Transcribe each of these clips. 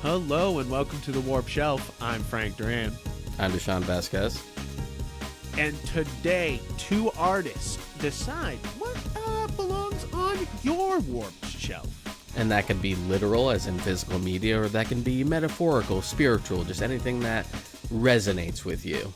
Hello and welcome to the Warp Shelf. I'm Frank Duran. I'm Deshaun Vasquez. And today, two artists decide what belongs on your Warp Shelf. And that can be literal, as in physical media, or that can be metaphorical, spiritual, just anything that resonates with you.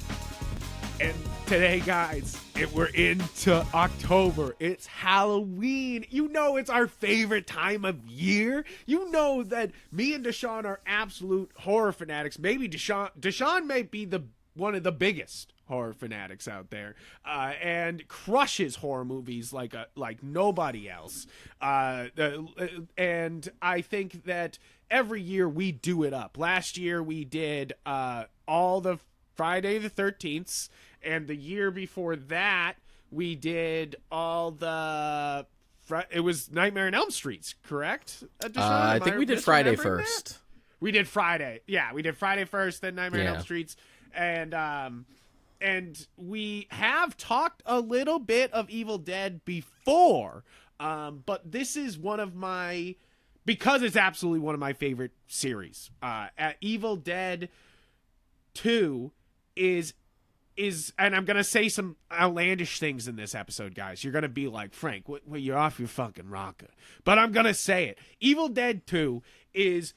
And today, guys, we're into October. It's Halloween. You know it's our favorite time of year. You know that me and Deshaun are absolute horror fanatics. Maybe Deshaun may be one of the biggest horror fanatics out there, and crushes horror movies like nobody else. And I think that every year we do it up. Last year we did all the Friday the 13th. And the year before that, we did all the... It was Nightmare on Elm Street, correct? I think we did Friday first. That? We did Friday. Yeah, we did Friday first, then Nightmare on Elm Street. And we have talked a little bit of Evil Dead before. But this is one of my... Because it's absolutely one of my favorite series. Evil Dead 2 is, and I'm going to say some outlandish things in this episode, guys. You're going to be like, Frank, you're off your fucking rocker. But I'm going to say it. Evil Dead 2 is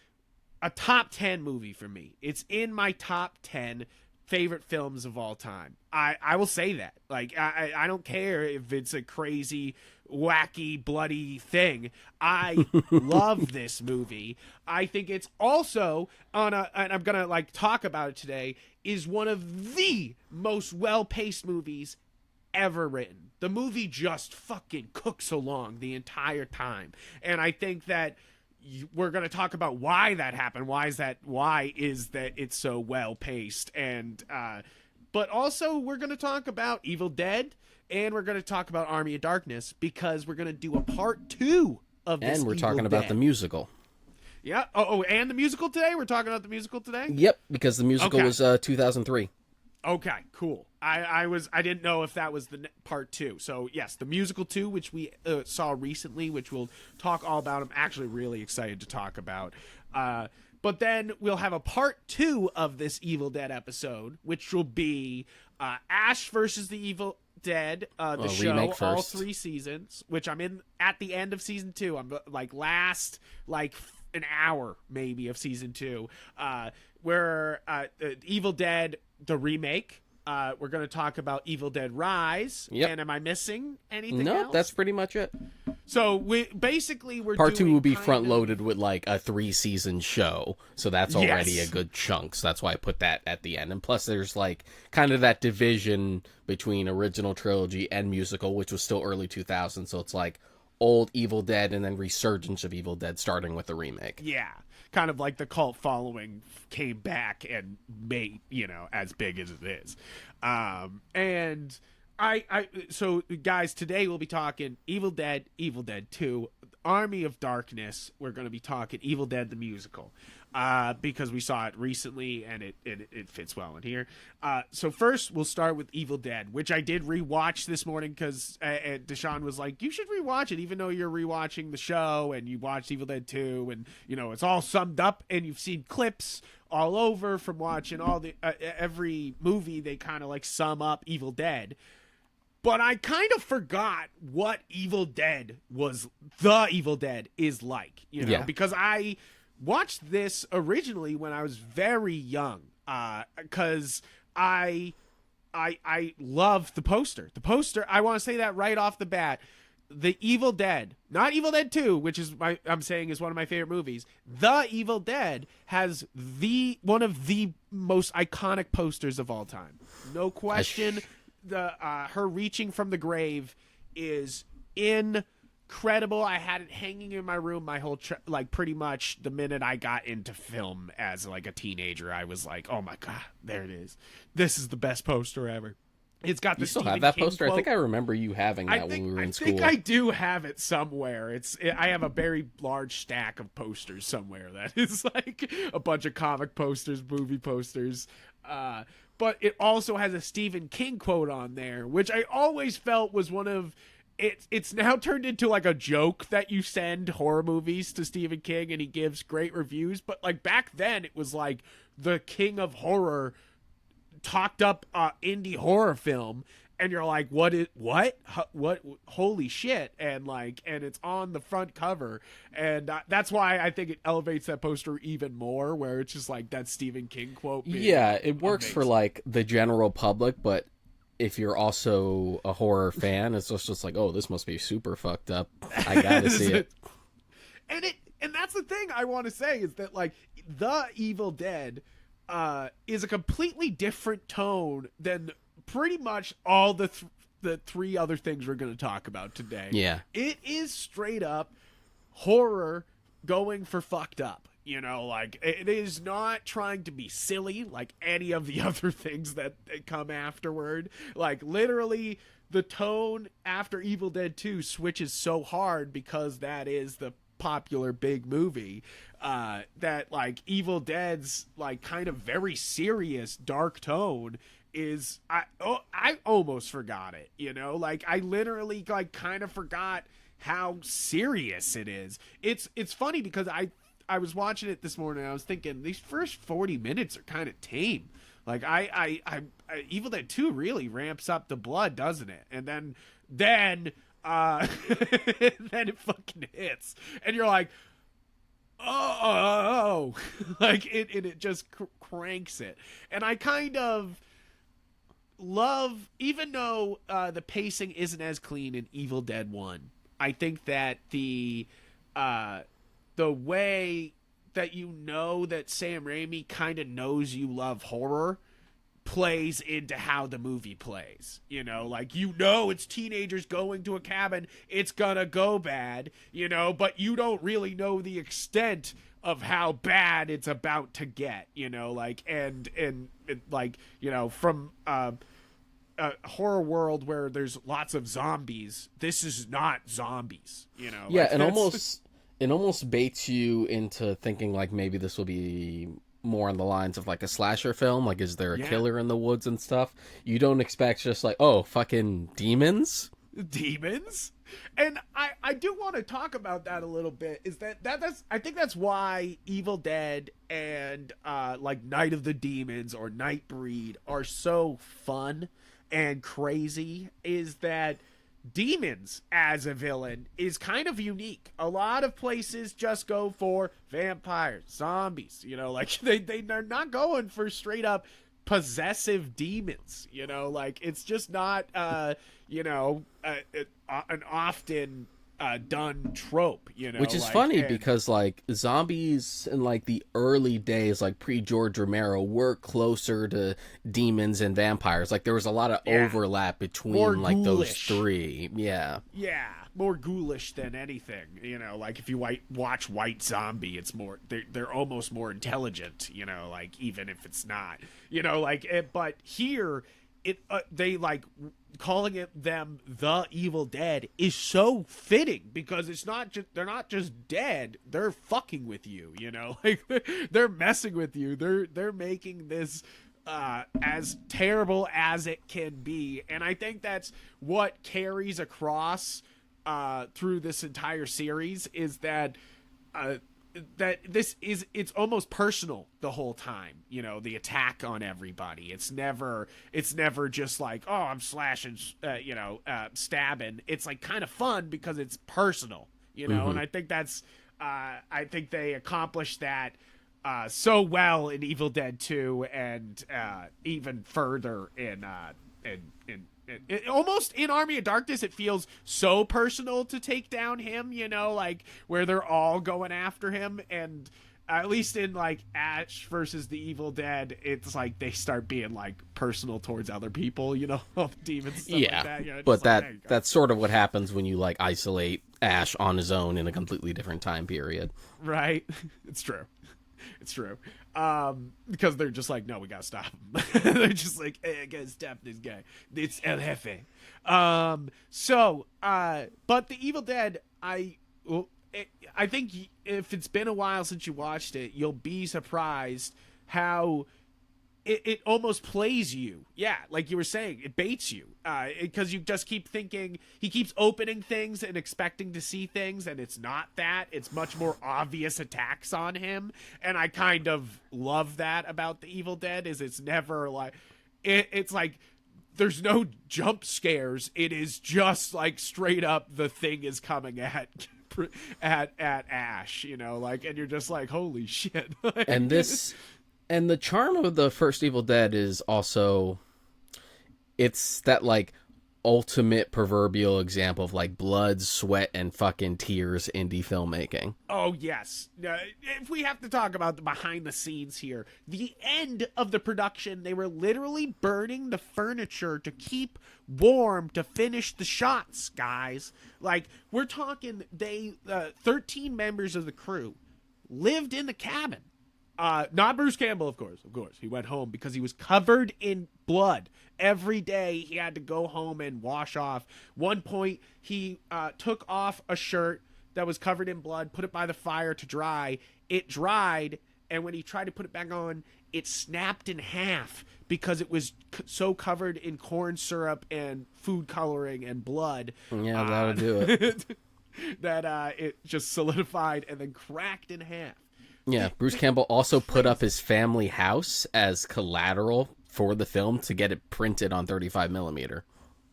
a top 10 movie for me. It's in my top 10 favorite films of all time. I will say that. Like, I don't care if it's a crazy, wacky, bloody thing. I love this movie. I think it's also and I'm going to talk about it today, is one of the most well-paced movies ever written. The movie just fucking cooks along the entire time. And I think that we're going to talk about why that happened. Why is that it's so well-paced? And but also we're going to talk about Evil Dead, and we're going to talk about Army of Darkness, because we're going to do a part 2 of this. And we're Evil talking Dead. About the musical. Yeah. Oh, and the musical today? We're talking about the musical today? Yep, because the musical was 2003. Okay, cool. I didn't know if that was the part 2. So yes, the musical 2, which we saw recently, which we'll talk all about. I'm actually really excited to talk about. But then we'll have a part 2 of this Evil Dead episode, which will be Ash versus the Evil Dead, the show, all 3 seasons, which I'm in at the end of season 2. I'm last an hour maybe of season 2, where Evil Dead, the remake. We're going to talk about Evil Dead Rise. Yep. And am I missing anything else? No, that's pretty much it. So we're part 2 will be front loaded with a 3-season show, so that's already a good chunk. So that's why I put that at the end. And plus, there's kind of that division between original trilogy and musical, which was still early 2000s. So it's old Evil Dead and then resurgence of Evil Dead, starting with the remake. Yeah, kind of like the cult following came back and made, as big as it is. And so guys, today we'll be talking Evil Dead 2, Army of Darkness. We're going to be talking Evil Dead the musical, because we saw it recently and it fits well in here. So first we'll start with Evil Dead, which I did rewatch this morning because Deshaun was like, you should rewatch it, even though you're rewatching the show and you watched Evil Dead 2, and it's all summed up and you've seen clips all over from watching all the every movie. They kind of sum up Evil Dead. But I kind of forgot what Evil Dead is like, because I watched this originally when I was very young, because I love the poster. The poster, I want to say that right off the bat. The Evil Dead, not Evil Dead 2, which is I'm saying is one of my favorite movies. The Evil Dead has one of the most iconic posters of all time. No question. Her reaching from the grave is incredible. I had it hanging in my room my whole pretty much the minute I got into film as a teenager. I was like, oh my god, there it is. This is the best poster ever. It's got the Stephen Stephen have that King poster. quote. I think I remember you having that when we were in school. I think I do have it somewhere. I have a very large stack of posters somewhere that is a bunch of comic posters, movie posters. But it also has a Stephen King quote on there, which I always felt was one of it's now turned into like a joke that you send horror movies to Stephen King and he gives great reviews. But like back then, it was like the king of horror talked up indie horror film, and you're like, what, holy shit. And like, and it's on the front cover, and that's why I think it elevates that poster even more, where it's just like that Stephen King quote. Yeah, it works for like the general public, but if you're also a horror fan, it's just like, oh, this must be super fucked up. I gotta see it. And that's the thing I want to say is that like The Evil Dead is a completely different tone than pretty much all the three other things we're going to talk about today. Yeah. It is straight up horror going for fucked up. You know, like, it is not trying to be silly like any of the other things that come afterward. Like, literally, the tone after Evil Dead 2 switches so hard because that is the popular big movie, that, like, Evil Dead's, like, kind of very serious, dark tone is... I almost forgot it, you know? Like, I literally, like, kind of forgot how serious it is. It's funny because I was watching it this morning and I was thinking these first 40 minutes are kind of tame. Like I Evil Dead 2 really ramps up the blood, doesn't it? And then then it fucking hits and you're like, oh, like it just cranks it. And I kind of love, even though the pacing isn't as clean in Evil Dead 1, I think that the way that you know that Sam Raimi kind of knows you love horror plays into how the movie plays. You know, like, you know, it's teenagers going to a cabin, it's gonna go bad, you know, but you don't really know the extent of how bad it's about to get, you know, like, and like, you know, from a horror world where there's lots of zombies, this is not zombies, you know. Yeah, like, and it almost baits you into thinking like maybe this will be more on the lines of like a slasher film. Like, is there a killer in the woods and stuff? You don't expect just like, oh, fucking demons? Demons? And I do want to talk about that a little bit, is that's I think that's why Evil Dead and like Night of the Demons or Nightbreed are so fun and crazy, is that demons as a villain is kind of unique. A lot of places just go for vampires, zombies, you know, like they're not going for straight up possessive demons, you know, like it's just not you know, an often done trope, you know, which is like, funny because like zombies in like the early days, like pre-George Romero, were closer to demons and vampires. Like, there was a lot of overlap between more like ghoulish. Those three. Yeah, more ghoulish than anything, you know. Like, if you watch White Zombie, it's more, they're almost more intelligent, you know, like, even if it's not, you know, like but here they like calling them the Evil Dead is so fitting because it's not just, they're not just dead, they're fucking with you, you know, like they're messing with you, they're making this as terrible as it can be. And I think that's what carries across through this entire series, is that it's almost personal the whole time, you know, the attack on everybody. It's never just like, oh, I'm slashing, you know, stabbing. It's like kind of fun because it's personal, you know. And I think that's I think they accomplished that so well in Evil Dead 2, and even further in almost in Army of Darkness. It feels so personal to take down him, you know, like where they're all going after him. And at least in like Ash versus the Evil Dead, it's like they start being like personal towards other people, you know, all the demons, stuff like that. You know, but that's sort of what happens when you like isolate Ash on his own in a completely different time period. Right. It's true. Because they're just like, no, we gotta stop him. They're just like, hey, I gotta stop this guy. It's El Jefe. But the Evil Dead, I think if it's been a while since you watched it, you'll be surprised how it almost plays you. Yeah, like you were saying, it baits you. Because you just keep thinking, he keeps opening things and expecting to see things, and it's not that. It's much more obvious attacks on him. And I kind of love that about the Evil Dead, is it's never like, it's like, there's no jump scares. It is just like straight up, the thing is coming at Ash, you know, like, and you're just like, holy shit. Like, and the charm of the first Evil Dead is also, it's that like ultimate proverbial example of like blood, sweat, and fucking tears indie filmmaking. Oh yes. If we have to talk about the behind the scenes here, the end of the production, they were literally burning the furniture to keep warm to finish the shots, guys. Like, we're talking, 13 members of the crew lived in the cabin. Not Bruce Campbell, of course. He went home because he was covered in blood. Every day he had to go home and wash off. One point, he took off a shirt that was covered in blood, put it by the fire to dry. It dried, and when he tried to put it back on, it snapped in half because it was so covered in corn syrup and food coloring and blood. Yeah, that'll do it. That it just solidified and then cracked in half. Yeah, Bruce Campbell also put up his family house as collateral for the film to get it printed on 35 millimeter.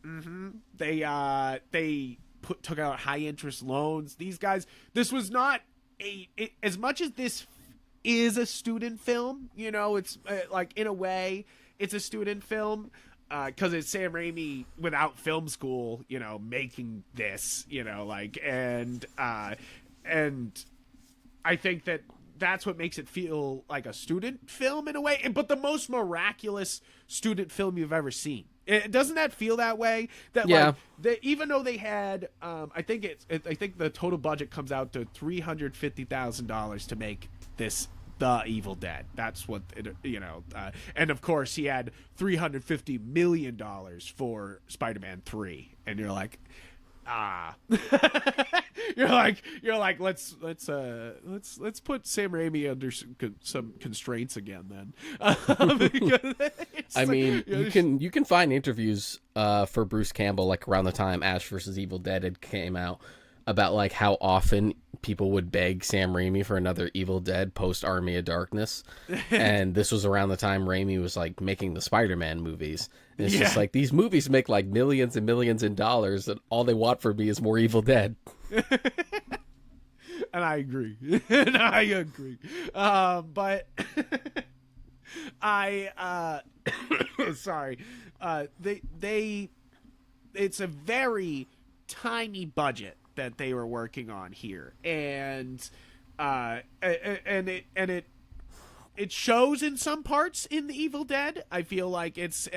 Mm-hmm. They took out high interest loans. These guys, this was not as much as this is a student film, you know, it's like, in a way it's a student film because it's Sam Raimi without film school, you know, making this, you know, like, and I think that's what makes it feel like a student film in a way, but the most miraculous student film you've ever seen. Doesn't that feel that way? That, yeah. Like, even though they had, I think the total budget comes out to $350,000 to make this The Evil Dead. That's what it, you know. And of course, he had $350 million for Spider-Man 3, and you're like, you're like let's put Sam Raimi under some constraints again then. I mean, you can find interviews for Bruce Campbell, like around the time Ash vs. Evil Dead had came out, about like how often people would beg Sam Raimi for another Evil Dead post Army of Darkness. And this was around the time Raimi was like making the Spider-Man movies. And it's just like, these movies make like millions and millions in dollars, and all they want from me is more Evil Dead. And I agree. But sorry. It's a very tiny budget that they were working on here, and it shows in some parts in The Evil Dead. I feel like it's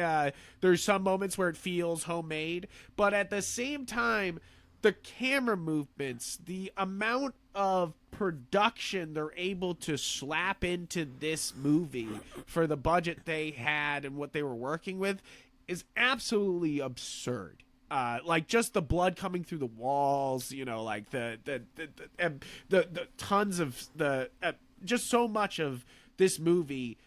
there's some moments where it feels homemade, but at the same time, the camera movements, the amount of production they're able to slap into this movie for the budget they had and what they were working with is absolutely absurd. Like, just the blood coming through the walls, you know, like the tons of just so much of this movie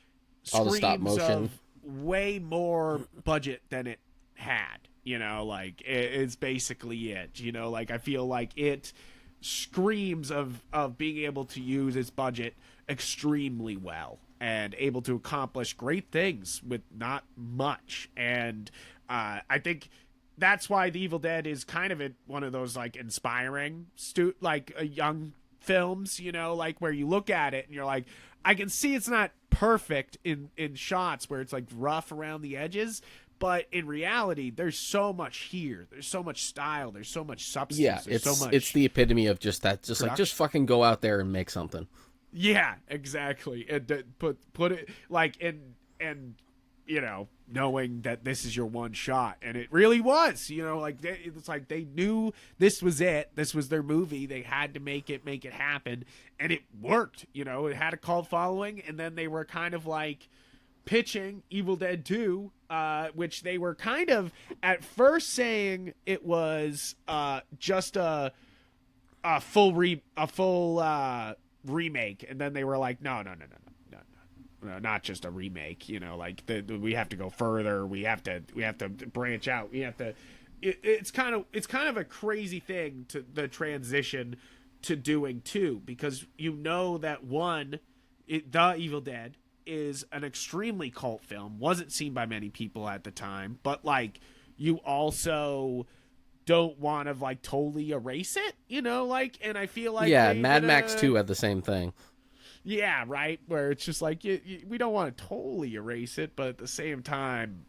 all the stop screams motion of way more budget than it had, you know, like it's basically it, you know, like I feel like it screams of being able to use its budget extremely well and able to accomplish great things with not much. And I think that's why The Evil Dead is kind of one of those like inspiring young films, you know, like where you look at it and you're like, I can see it's not perfect in shots where it's like rough around the edges, but in reality there's so much here, there's so much style, there's so much substance. Yeah, it's the epitome of just that, just production. Like, just fucking go out there and make something. Yeah, exactly. And put it like and you know, knowing that this is your one shot, and it really was, you know, like it's like they knew this was it, this was their movie, they had to make it happen, and it worked. You know, it had a cult following, and then they were kind of like pitching Evil Dead 2, which they were kind of at first saying it was just a full remake, and then they were like, no, not just a remake. Like we have to go further. We have to branch out. It's kind of a crazy thing to the transition to doing two, because that one, The Evil Dead is an extremely cult film, wasn't seen by many people at the time, but like you also don't want to like totally erase it, and I feel like Mad Max 2 had the same thing. Yeah, right, where it's just like we don't want to totally erase it, but at the same time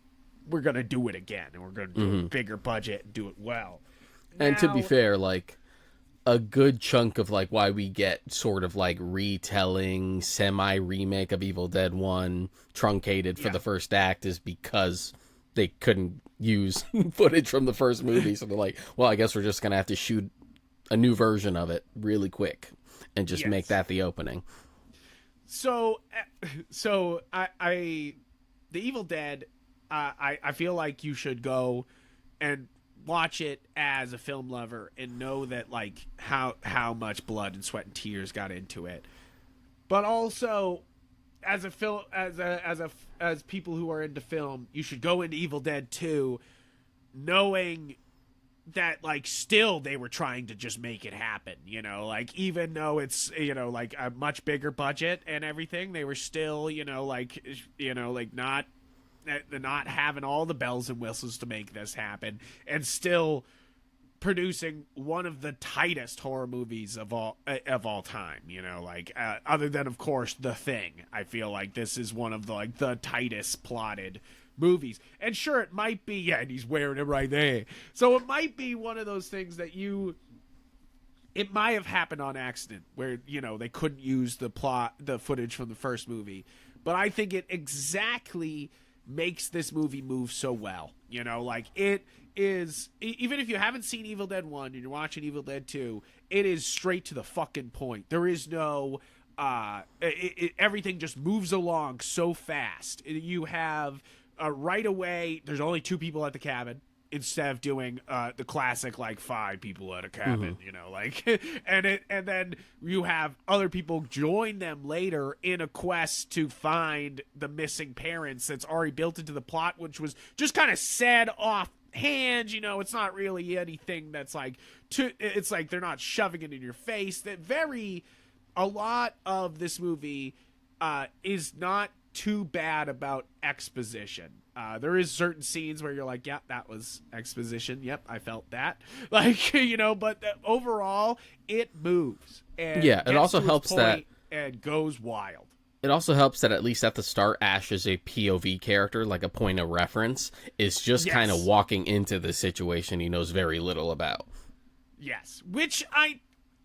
we're gonna do it again, and we're gonna do a bigger budget and do it well. And to be fair, like a good chunk of like why we get sort of like retelling, semi-remake of Evil Dead 1 truncated for the first act is because they couldn't use footage from the first movie. So they're like, well, I guess we're just going to have to shoot a new version of it really quick and just make that the opening. So The Evil Dead, I feel like you should go and watch it as a film lover and know that like how much blood and sweat and tears got into it, but also as a film, as people who are into film, you should go into Evil Dead 2 knowing that like still they were trying to just make it happen, like even though it's like a much bigger budget and everything, they were still like not having all the bells and whistles to make this happen, and still producing one of the tightest horror movies of all time. Other than of course The Thing, I feel like this is one of the tightest plotted movies. And sure, it might be, and he's wearing it right there, so it might be one of those things that it might have happened on accident, where they couldn't use the footage from the first movie, but I think it exactly makes this movie move so well. Like it is, even if you haven't seen Evil Dead 1 and you're watching Evil Dead 2, it is straight to the fucking point. There is no everything just moves along so fast. You have right away, there's only 2 people at the cabin instead of doing the classic like 5 people at a cabin, and then you have other people join them later in a quest to find the missing parents that's already built into the plot, which was just kind of said offhand. It's not really anything that's like it's like they're not shoving it in your face. A lot of this movie is not too bad about exposition. There is certain scenes where you're like, yeah, that was exposition. Yep, I felt that. Like, but overall, it moves. And it also helps that and goes wild. It also helps that at least at the start, Ash is a POV character, like a point of reference, is just kind of walking into the situation he knows very little about. Yes, which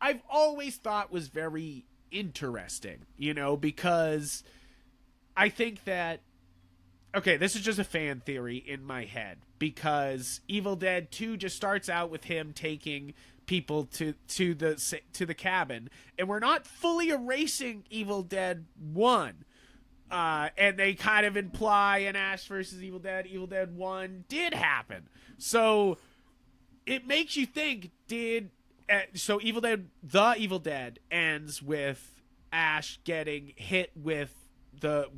I've always thought was very interesting, because I think that, okay, this is just a fan theory in my head, because Evil Dead 2 just starts out with him taking people to the cabin, and we're not fully erasing Evil Dead 1. And they kind of imply in Ash versus Evil Dead 1 did happen. So it makes you think, so The Evil Dead ends with Ash getting hit with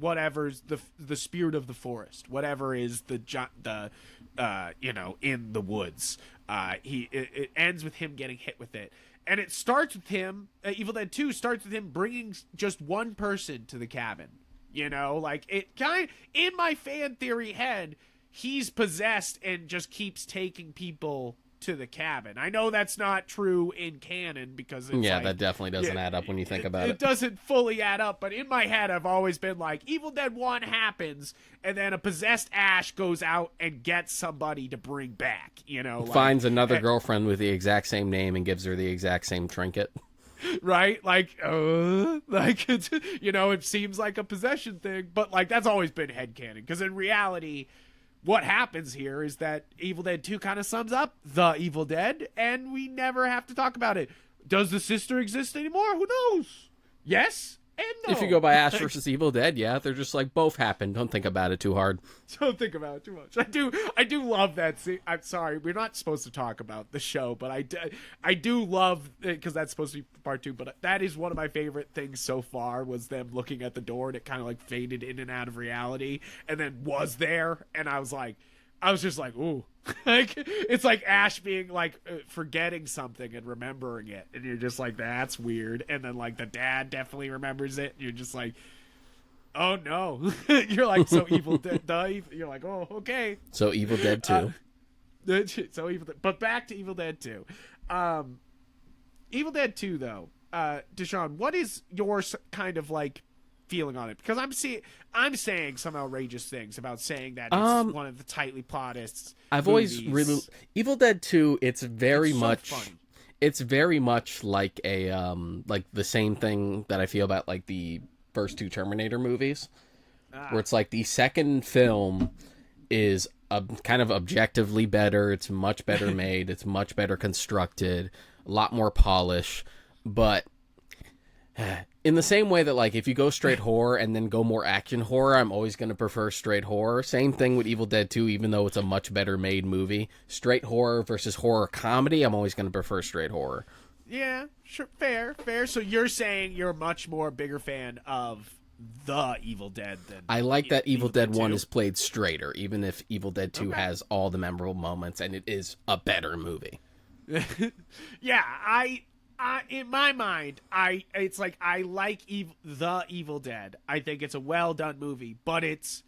whatever's the spirit of the forest, whatever is in the woods. It ends with him getting hit with it, and it starts with him. Evil Dead 2 starts with him bringing just one person to the cabin. Like it kind in my fan theory head, he's possessed and just keeps taking people to the cabin. I know that's not true in canon, because it's that definitely doesn't add up when you think about it. It doesn't fully add up, but in my head I've always been like, Evil Dead 1 happens, and then a possessed Ash goes out and gets somebody to bring back, finds another girlfriend with the exact same name and gives her the exact same trinket. Right? It's, it seems like a possession thing, but like that's always been headcanon, because in reality, what happens here is that Evil Dead 2 kind of sums up The Evil Dead, and we never have to talk about it. Does the sister exist anymore? Who knows? Yes, And no. If you go by Ash versus Evil Dead, yeah, they're just like both happened. Don't think about it too hard. Don't think about it too much. I do love that scene. I'm sorry, we're not supposed to talk about the show, but I do love it because that's supposed to be part 2. But that is one of my favorite things so far was them looking at the door and it kind of like faded in and out of reality, and then was there, and I was just like, ooh. Like, it's like Ash being like forgetting something and remembering it, and you're just like, that's weird. And then like the dad definitely remembers it, and you're just like, oh no. You're like, so Evil Dead. You're like, oh, okay. So Evil Dead 2. But back to Evil Dead 2. Evil Dead 2 though, Deshaun, what is your kind of like feeling on it? Because I'm saying some outrageous things about saying that it's one of the tightly plotted I've movies. always really Evil Dead 2, it's very much funny. It's very much like a like the same thing that I feel about like the first 2 Terminator movies, where it's like the second film is kind of objectively better, it's much better made, it's much better constructed, a lot more polish, but in the same way that, like, if you go straight horror and then go more action horror, I'm always going to prefer straight horror. Same thing with Evil Dead 2, even though it's a much better made movie. Straight horror versus horror comedy, I'm always going to prefer straight horror. Yeah, sure, fair. So you're saying you're a much more bigger fan of the Evil Dead than... I like that Evil Dead 1 is played straighter, even if Evil Dead 2 has all the memorable moments, and it is a better movie. Yeah, in my mind, it's like I like the Evil Dead. I think it's a well done movie, but it's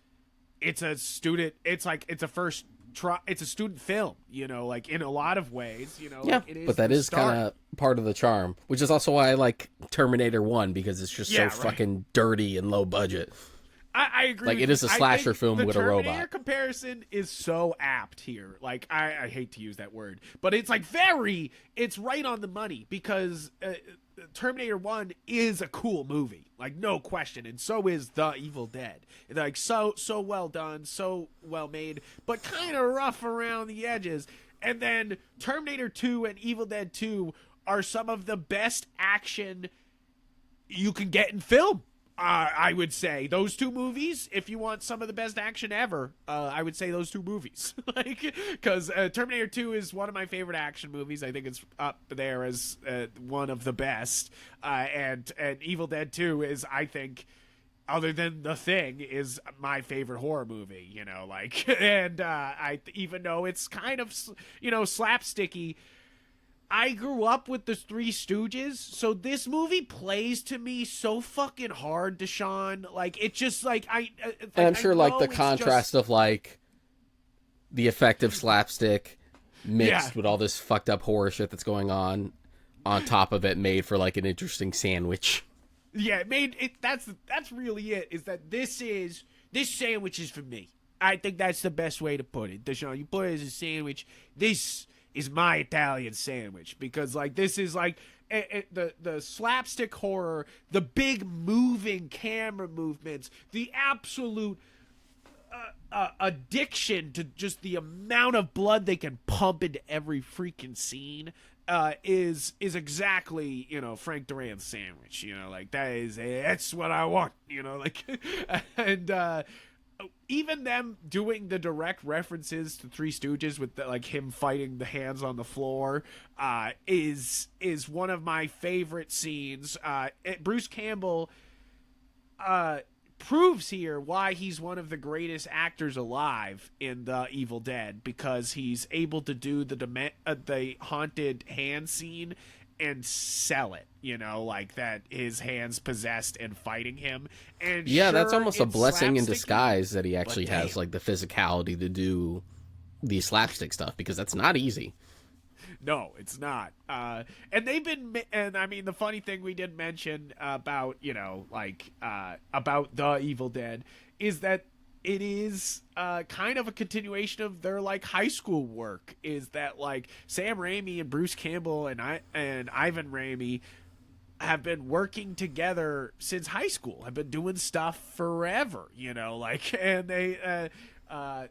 a student. It's like it's a student film, you know, like in a lot of ways, you know. Yeah, like it is but that is kind of part of the charm, which is also why I like Terminator 1, because it's just fucking dirty and low budget. I agree. Like, it is a slasher film with a robot. The Terminator comparison is so apt here. Like, I hate to use that word, but it's like it's right on the money, because Terminator 1 is a cool movie, like, no question, and so is The Evil Dead. Like, so well done, so well made, but kind of rough around the edges. And then Terminator 2 and Evil Dead 2 are some of the best action you can get in film. I would say those 2 movies, if you want some of the best action ever, I would say those 2 movies. Like, because Terminator 2 is one of my favorite action movies. I think it's up there as one of the best. And Evil Dead 2 is, I think, other than The Thing, is my favorite horror movie, you know, like, and even though it's kind of, you know, slapsticky, I grew up with the Three Stooges, so this movie plays to me so fucking hard, Deshaun. Like, it's just like and I'm sure like the contrast of like the effective slapstick mixed with all this fucked up horror shit that's going on top of it made for like an interesting sandwich. Yeah, it made it. That's really it. Is that this sandwich is for me. I think that's the best way to put it, Deshaun. You put it as a sandwich. This is my Italian sandwich, because like this is like the slapstick horror, the big moving camera movements, the absolute addiction to just the amount of blood they can pump into every freaking scene is exactly, you know, Frank Duran's sandwich. You know, like that's what I want. You know, like and. Even them doing the direct references to Three Stooges with like him fighting the hands on the floor is one of my favorite scenes. Bruce Campbell proves here why he's one of the greatest actors alive in The Evil Dead, because he's able to do the haunted hand scene and sell it, you know, like that his hands possessed and fighting him. And yeah, sure, that's almost a blessing in disguise that he actually has like the physicality to do the slapstick stuff, because that's not easy. No, it's not. And I mean, the funny thing we didn't mention about, you know, like about The Evil Dead is that it is kind of a continuation of their like high school work. Is that like Sam Raimi and Bruce Campbell and Ivan Raimi have been working together since high school. Have been doing stuff forever, you know, like, and and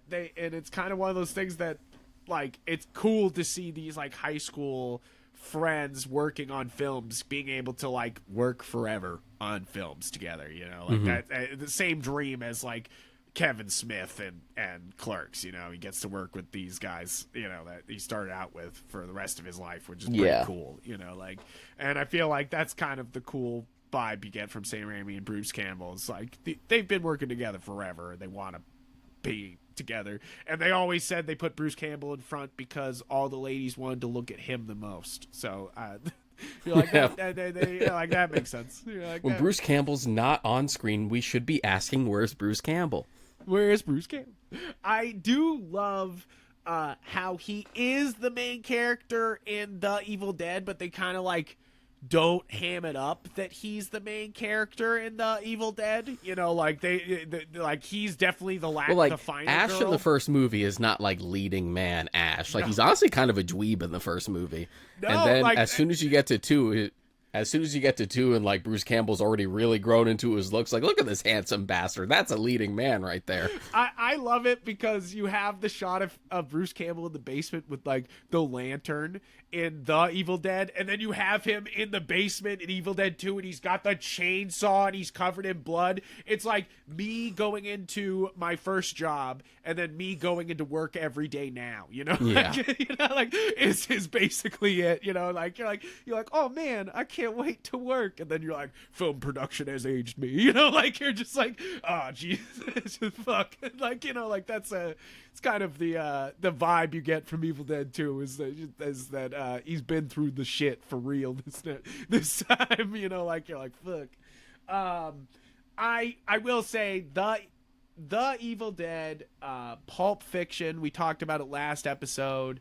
it's kind of one of those things that like it's cool to see these like high school friends working on films being able to like work forever on films together, you know, like that the same dream as like Kevin Smith and Clerks, you know, he gets to work with these guys, you know, that he started out with for the rest of his life, which is pretty cool, you know, like, and I feel like that's kind of the cool vibe you get from Sam Raimi and Bruce Campbell. It's like they've been working together forever and they want to be together, and they always said they put Bruce Campbell in front because all the ladies wanted to look at him the most. So you're like, like that makes sense. Like, when Bruce Campbell's not on screen, we should be asking, where's Bruce Campbell? Where's Bruce Campbell? I do love how he is the main character in The Evil Dead, but they kind of like don't ham it up that he's the main character in The Evil Dead. You know, like they like he's definitely the the final Ash girl. in the first movie is not like leading man Ash. Like he's honestly kind of a dweeb in the first movie. No, and then like, as soon as you get to two, and like Bruce Campbell's already really grown into his looks, like look at this handsome bastard. That's a leading man right there. I love it because you have the shot of Bruce Campbell in the basement with like the lantern in The Evil Dead, and then you have him in the basement in Evil Dead 2, and he's got the chainsaw and he's covered in blood. It's like me going into my first job and then me going into work every day now, you know? Yeah. Like, you know, like is basically it, you know, like you're like, oh man, I can't wait to work, and then you're like, film production has aged me, you know, like you're just like, oh Jesus, fuck, like, you know, like it's kind of the vibe you get from Evil Dead 2 is that he's been through the shit for real this time, you know, like you're like, fuck. I will say the Evil Dead, Pulp Fiction, we talked about it last episode.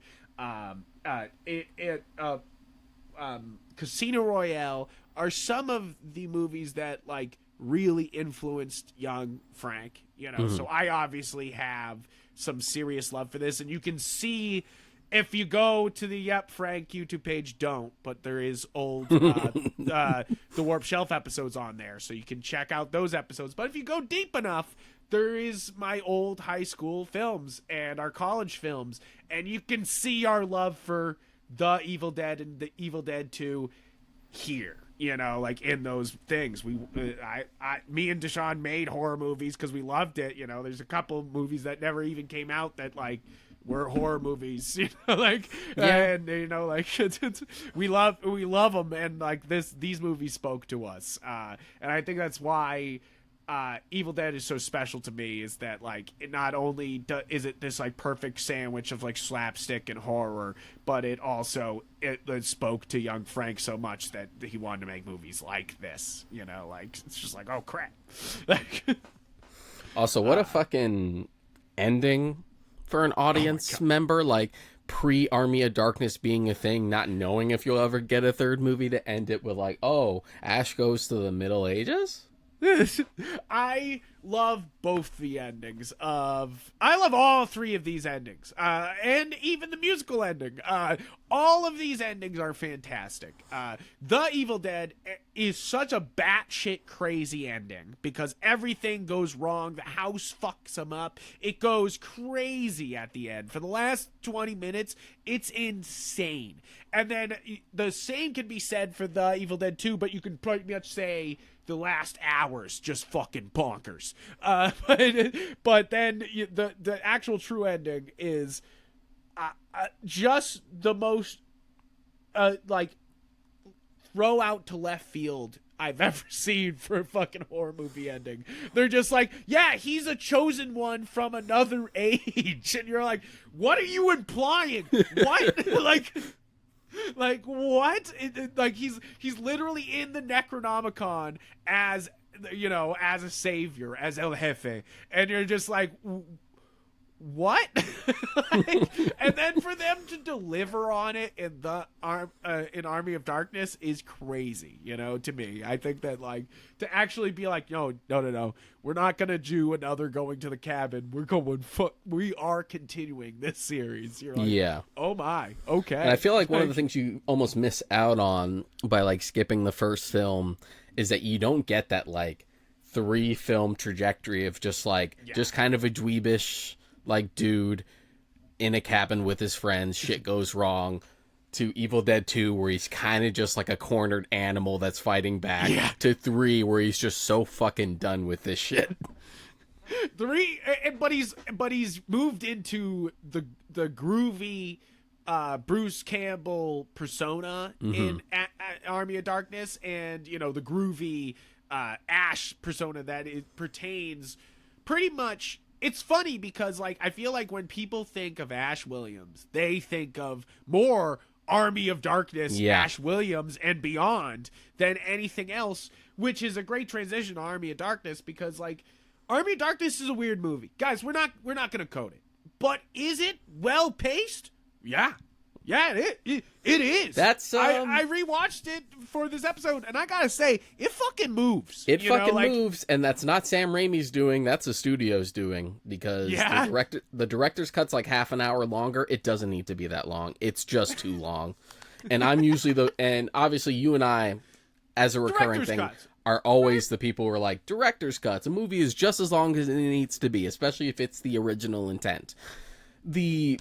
Casino Royale are some of the movies that like really influenced young Frank, you know. So I obviously have some serious love for this, and you can see if you go to the Frank YouTube page, don't, but there is old the Warp Shelf episodes on there, so you can check out those episodes. But if you go deep enough, there is my old high school films and our college films, and you can see our love for The Evil Dead and The Evil Dead 2 here, you know, like in those things. Me and Deshaun made horror movies because we loved it, you know. There's a couple movies that never even came out that like were horror movies, you know, like, and you know, like we love them, and like these movies spoke to us, and I think that's why Evil Dead is so special to me, is that like it not only is it this like perfect sandwich of like slapstick and horror, but it also it spoke to young Frank so much that he wanted to make movies like this, you know, like it's just like, oh crap. Also, what a fucking ending for an audience member, like pre-Army of Darkness being a thing, not knowing if you'll ever get a third movie, to end it with like, oh, Ash goes to the Middle Ages? I love both the endings I love all three of these endings, and even the musical ending. All of these endings are fantastic. The Evil Dead is such a batshit crazy ending because everything goes wrong. The house fucks them up. It goes crazy at the end. For the last 20 minutes, it's insane. And then the same can be said for The Evil Dead 2, but you can pretty much say the last hours just fucking bonkers. But then the actual true ending is just the most like throw out to left field I've ever seen for a fucking horror movie ending. They're just like, yeah, he's a chosen one from another age, and you're like, what are you implying? What? Like what? Like he's literally in the Necronomicon as, you know, as a savior, as El Jefe, and you're just like, what? And then for them to deliver on it in in Army of Darkness is crazy, you know, to me. I think that like to actually be like, no, we're not gonna do another Going to the Cabin. We are continuing this series. You're like, yeah, oh my, okay. And I feel like one of the things you almost miss out on by like skipping the first film is that you don't get that like 3-film trajectory of just like just kind of a dweebish like dude in a cabin with his friends, shit goes wrong, to Evil Dead 2, where he's kind of just like a cornered animal that's fighting back, to 3, where he's just so fucking done with this shit. 3, but he's moved into the groovy Bruce Campbell persona in Army of Darkness, and the groovy Ash persona that it pertains pretty much. It's funny because like I feel like when people think of Ash Williams, they think of more Army of Darkness, Ash Williams and beyond than anything else, which is a great transition to Army of Darkness, because like Army of Darkness is a weird movie. Guys, we're not going to code it. But is it well paced? Yeah. Yeah, it is. That's I rewatched it for this episode, and I gotta say, it fucking moves. It fucking moves, and that's not Sam Raimi's doing. That's the studio's doing, because the director's cut's like half an hour longer. It doesn't need to be that long. It's just too long. And I'm usually and obviously you and I, as a recurring thing, are always the people who are like, director's cuts. A movie is just as long as it needs to be, especially if it's the original intent. The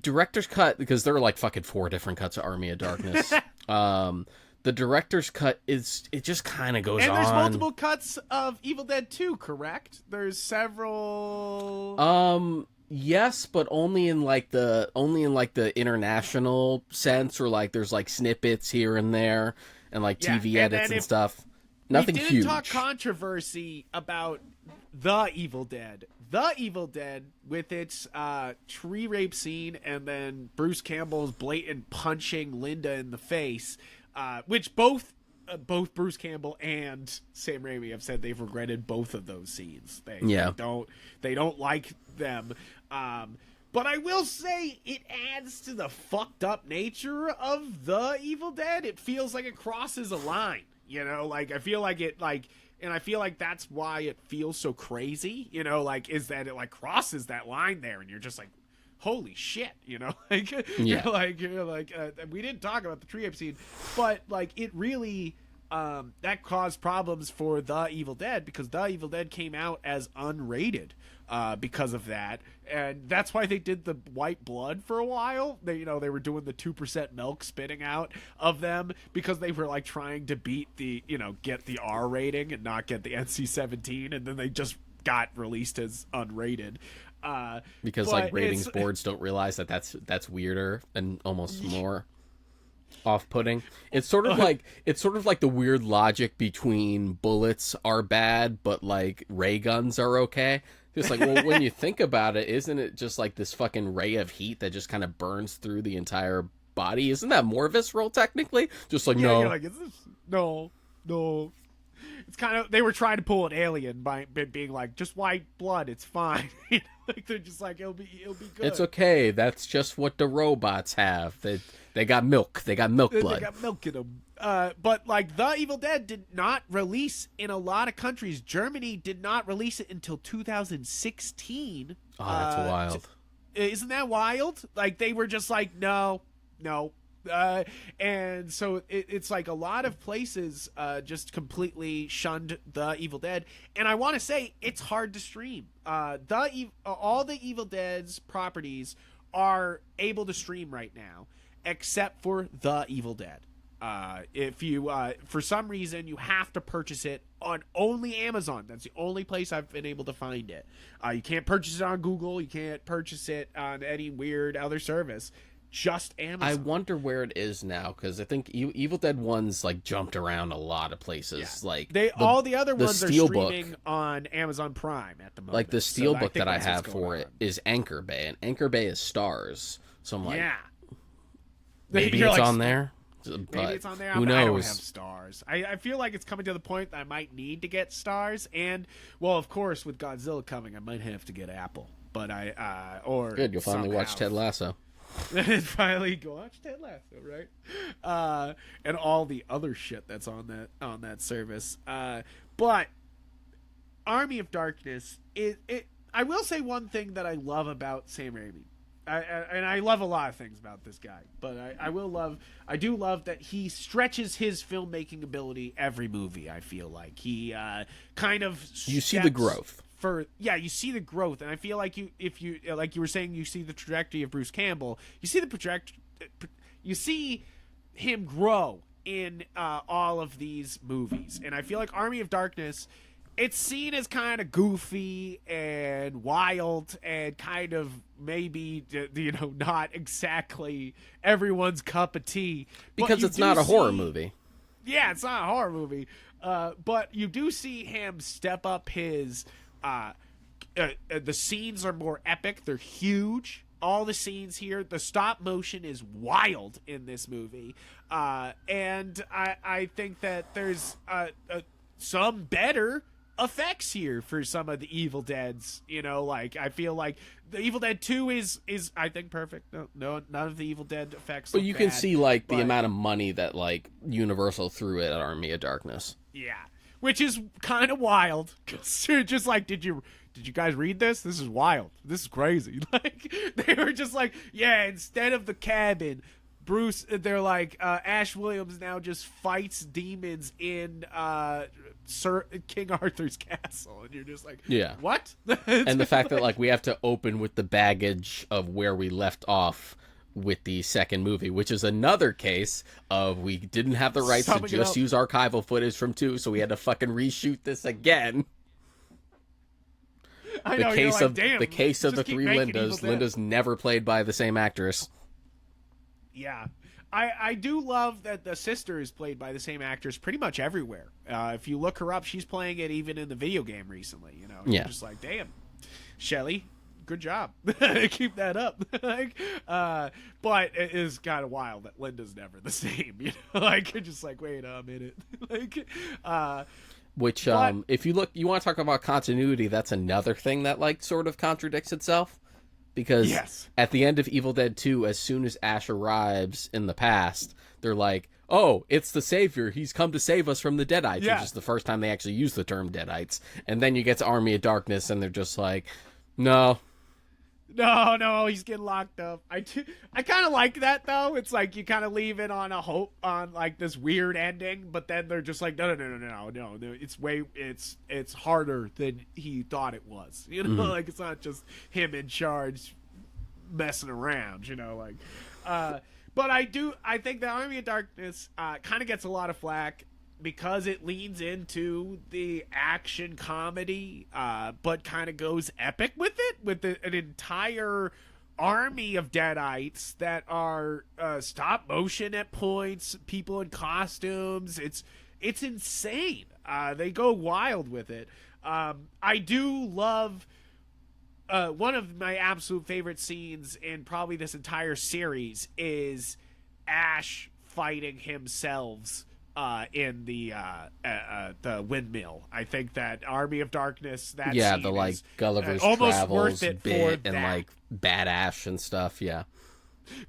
director's cut, because there are like fucking 4 different cuts of Army of Darkness. The director's cut it just kind of goes on. And there's multiple cuts of Evil Dead 2, correct? There's several. Yes, but only in like the international sense, or like there's like snippets here and there, and like TV edits and stuff. Nothing huge. We didn't talk controversy about The Evil Dead. The Evil Dead, with its tree rape scene and then Bruce Campbell's blatant punching Linda in the face, which both Bruce Campbell and Sam Raimi have said they've regretted both of those scenes. They don't like them. But I will say it adds to the fucked up nature of The Evil Dead. It feels like it crosses a line, like I feel like it and I feel like that's why it feels so crazy, is that it like crosses that line there, and you're just like, holy shit, we didn't talk about the tree ape scene, but like it really, that caused problems for The Evil Dead, because The Evil Dead came out as unrated, because of that, and that's why they did the white blood for a while. They were doing the 2% milk spitting out of them, because they were like trying to beat the get the R rating and not get the NC-17, and then they just got released as unrated. Because like ratings boards don't realize that's weirder and almost more off-putting. It's sort of like the weird logic between bullets are bad but like ray guns are okay. Just like, well, when you think about it, isn't it just like this fucking ray of heat that just kind of burns through the entire body? Isn't that more visceral technically? Just like, no. You're like, no. It's kind of, they were trying to pull an Alien by being like, just white blood, it's fine. Like they're just like, it'll be good. It's okay. That's just what the robots have. They got milk. They got milk blood. They got milk in them. But like The Evil Dead did not release in a lot of countries. Germany did not release it until 2016. Oh, that's wild. Isn't that wild? Like they were just like, no. And so it's like a lot of places just completely shunned The Evil Dead. And I want to say it's hard to stream. All the Evil Dead's properties are able to stream right now, except for The Evil Dead. If you, for some reason, you have to purchase it on only Amazon. That's the only place I've been able to find it. You can't purchase it on Google. You can't purchase it on any weird other service. Just Amazon. I wonder where it is now, because I think Evil Dead 1's like jumped around a lot of places. Yeah. Like all the other ones are streaming on Amazon Prime at the moment. Like the Steelbook that I have for it is Anchor Bay, and Anchor Bay is Stars. So I'm like, yeah, maybe it's on there. Maybe it's on there. Who knows? I don't have Stars. I feel like it's coming to the point that I might need to get Stars, and well, of course, with Godzilla coming, I might have to get Apple. But good. You'll finally watch Ted Lasso. Finally go watch Ted Lasso, right? And all the other shit that's on that service. But Army of Darkness, I will say one thing that I love about Sam Raimi. And I love a lot of things about this guy, but I do love that he stretches his filmmaking ability every movie. I feel like he kind of you see the growth. You see the growth, and I feel like if you like you were saying, you see the trajectory of Bruce Campbell, you see the you see him grow in all of these movies, and I feel like Army of Darkness, it's seen as kind of goofy and wild and kind of maybe, you know, not exactly everyone's cup of tea. Because it's not a horror movie. Yeah, it's not a horror movie. But you do see him step up his... the scenes are more epic. They're huge. All the scenes here, the stop motion is wild in this movie. And I think that there's some better effects here for some of the Evil Deads. You know, like, I feel like the Evil Dead 2 is I think perfect. No, none of the Evil Dead effects. But you can see like the amount of money that like Universal threw at Army of Darkness. Yeah, which is kind of wild. Just like, did you guys read this? This is wild. This is crazy. Like, they were just like, yeah, instead of the cabin, Bruce, they're like, Ash Williams now just fights demons in Sir King Arthur's castle, and you're just like, yeah, what? And the fact that like we have to open with the baggage of where we left off with the second movie, which is another case of we didn't have the rights to just use archival footage from 2, so we had to fucking reshoot this again. I know, the case of the 3 Lindas. Linda's never played by the same actress. Yeah. I do love that the sister is played by the same actress pretty much everywhere. If you look her up, she's playing it even in the video game recently. You know, you're just like, damn, Shelley, good job. Keep that up. Like, but it is kind of wild that Linda's never the same. You know, like, you're just like, wait a minute. Like, which, if you look, you want to talk about continuity, that's another thing that like sort of contradicts itself. Because at the end of Evil Dead 2, as soon as Ash arrives in the past, they're like, oh, it's the Savior. He's come to save us from the Deadites, which is the first time they actually use the term Deadites. And then you get to Army of Darkness, and they're just like, no, he's getting locked up. I kind of like that, though. It's like you kind of leave it on a hope, on like this weird ending, but then they're just like, no. It's harder than he thought it was. You know, like, it's not just him in charge messing around, you know, like, but I think the Army of Darkness kind of gets a lot of flack because it leans into the action comedy, but kind of goes epic with it, with an entire army of Deadites that are stop motion at points, people in costumes. It's insane. They go wild with it. I do love one of my absolute favorite scenes in probably this entire series is Ash fighting himself in the windmill. I think that Army of Darkness, that scene the like is, Gulliver's almost Travels worth it bit for and that. like Bad Ash and stuff. Yeah,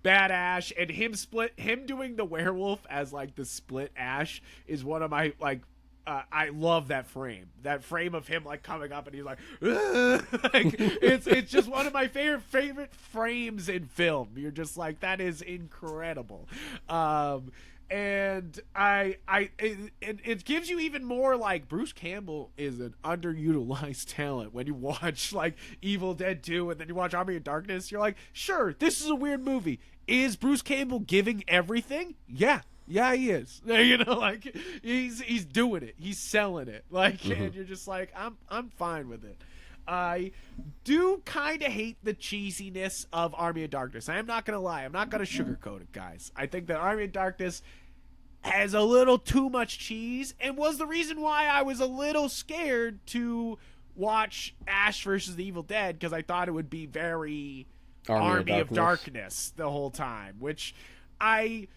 Bad Ash and him doing the werewolf as like the split Ash is one of my like. I love that frame. That frame of him like coming up and he's like, like it's just one of my favorite frames in film. You're just like, that is incredible. And it gives you even more like Bruce Campbell is an underutilized talent. When you watch like Evil Dead 2 and then you watch Army of Darkness, you're like, sure, this is a weird movie. Is Bruce Campbell giving everything? Yeah, he is. You know, like he's doing it. He's selling it. Like, and you're just like, I'm fine with it. I do kind of hate the cheesiness of Army of Darkness. I am not going to lie. I'm not going to sugarcoat it, guys. I think that Army of Darkness has a little too much cheese and was the reason why I was a little scared to watch Ash versus the Evil Dead, because I thought it would be very Army of Darkness the whole time, which I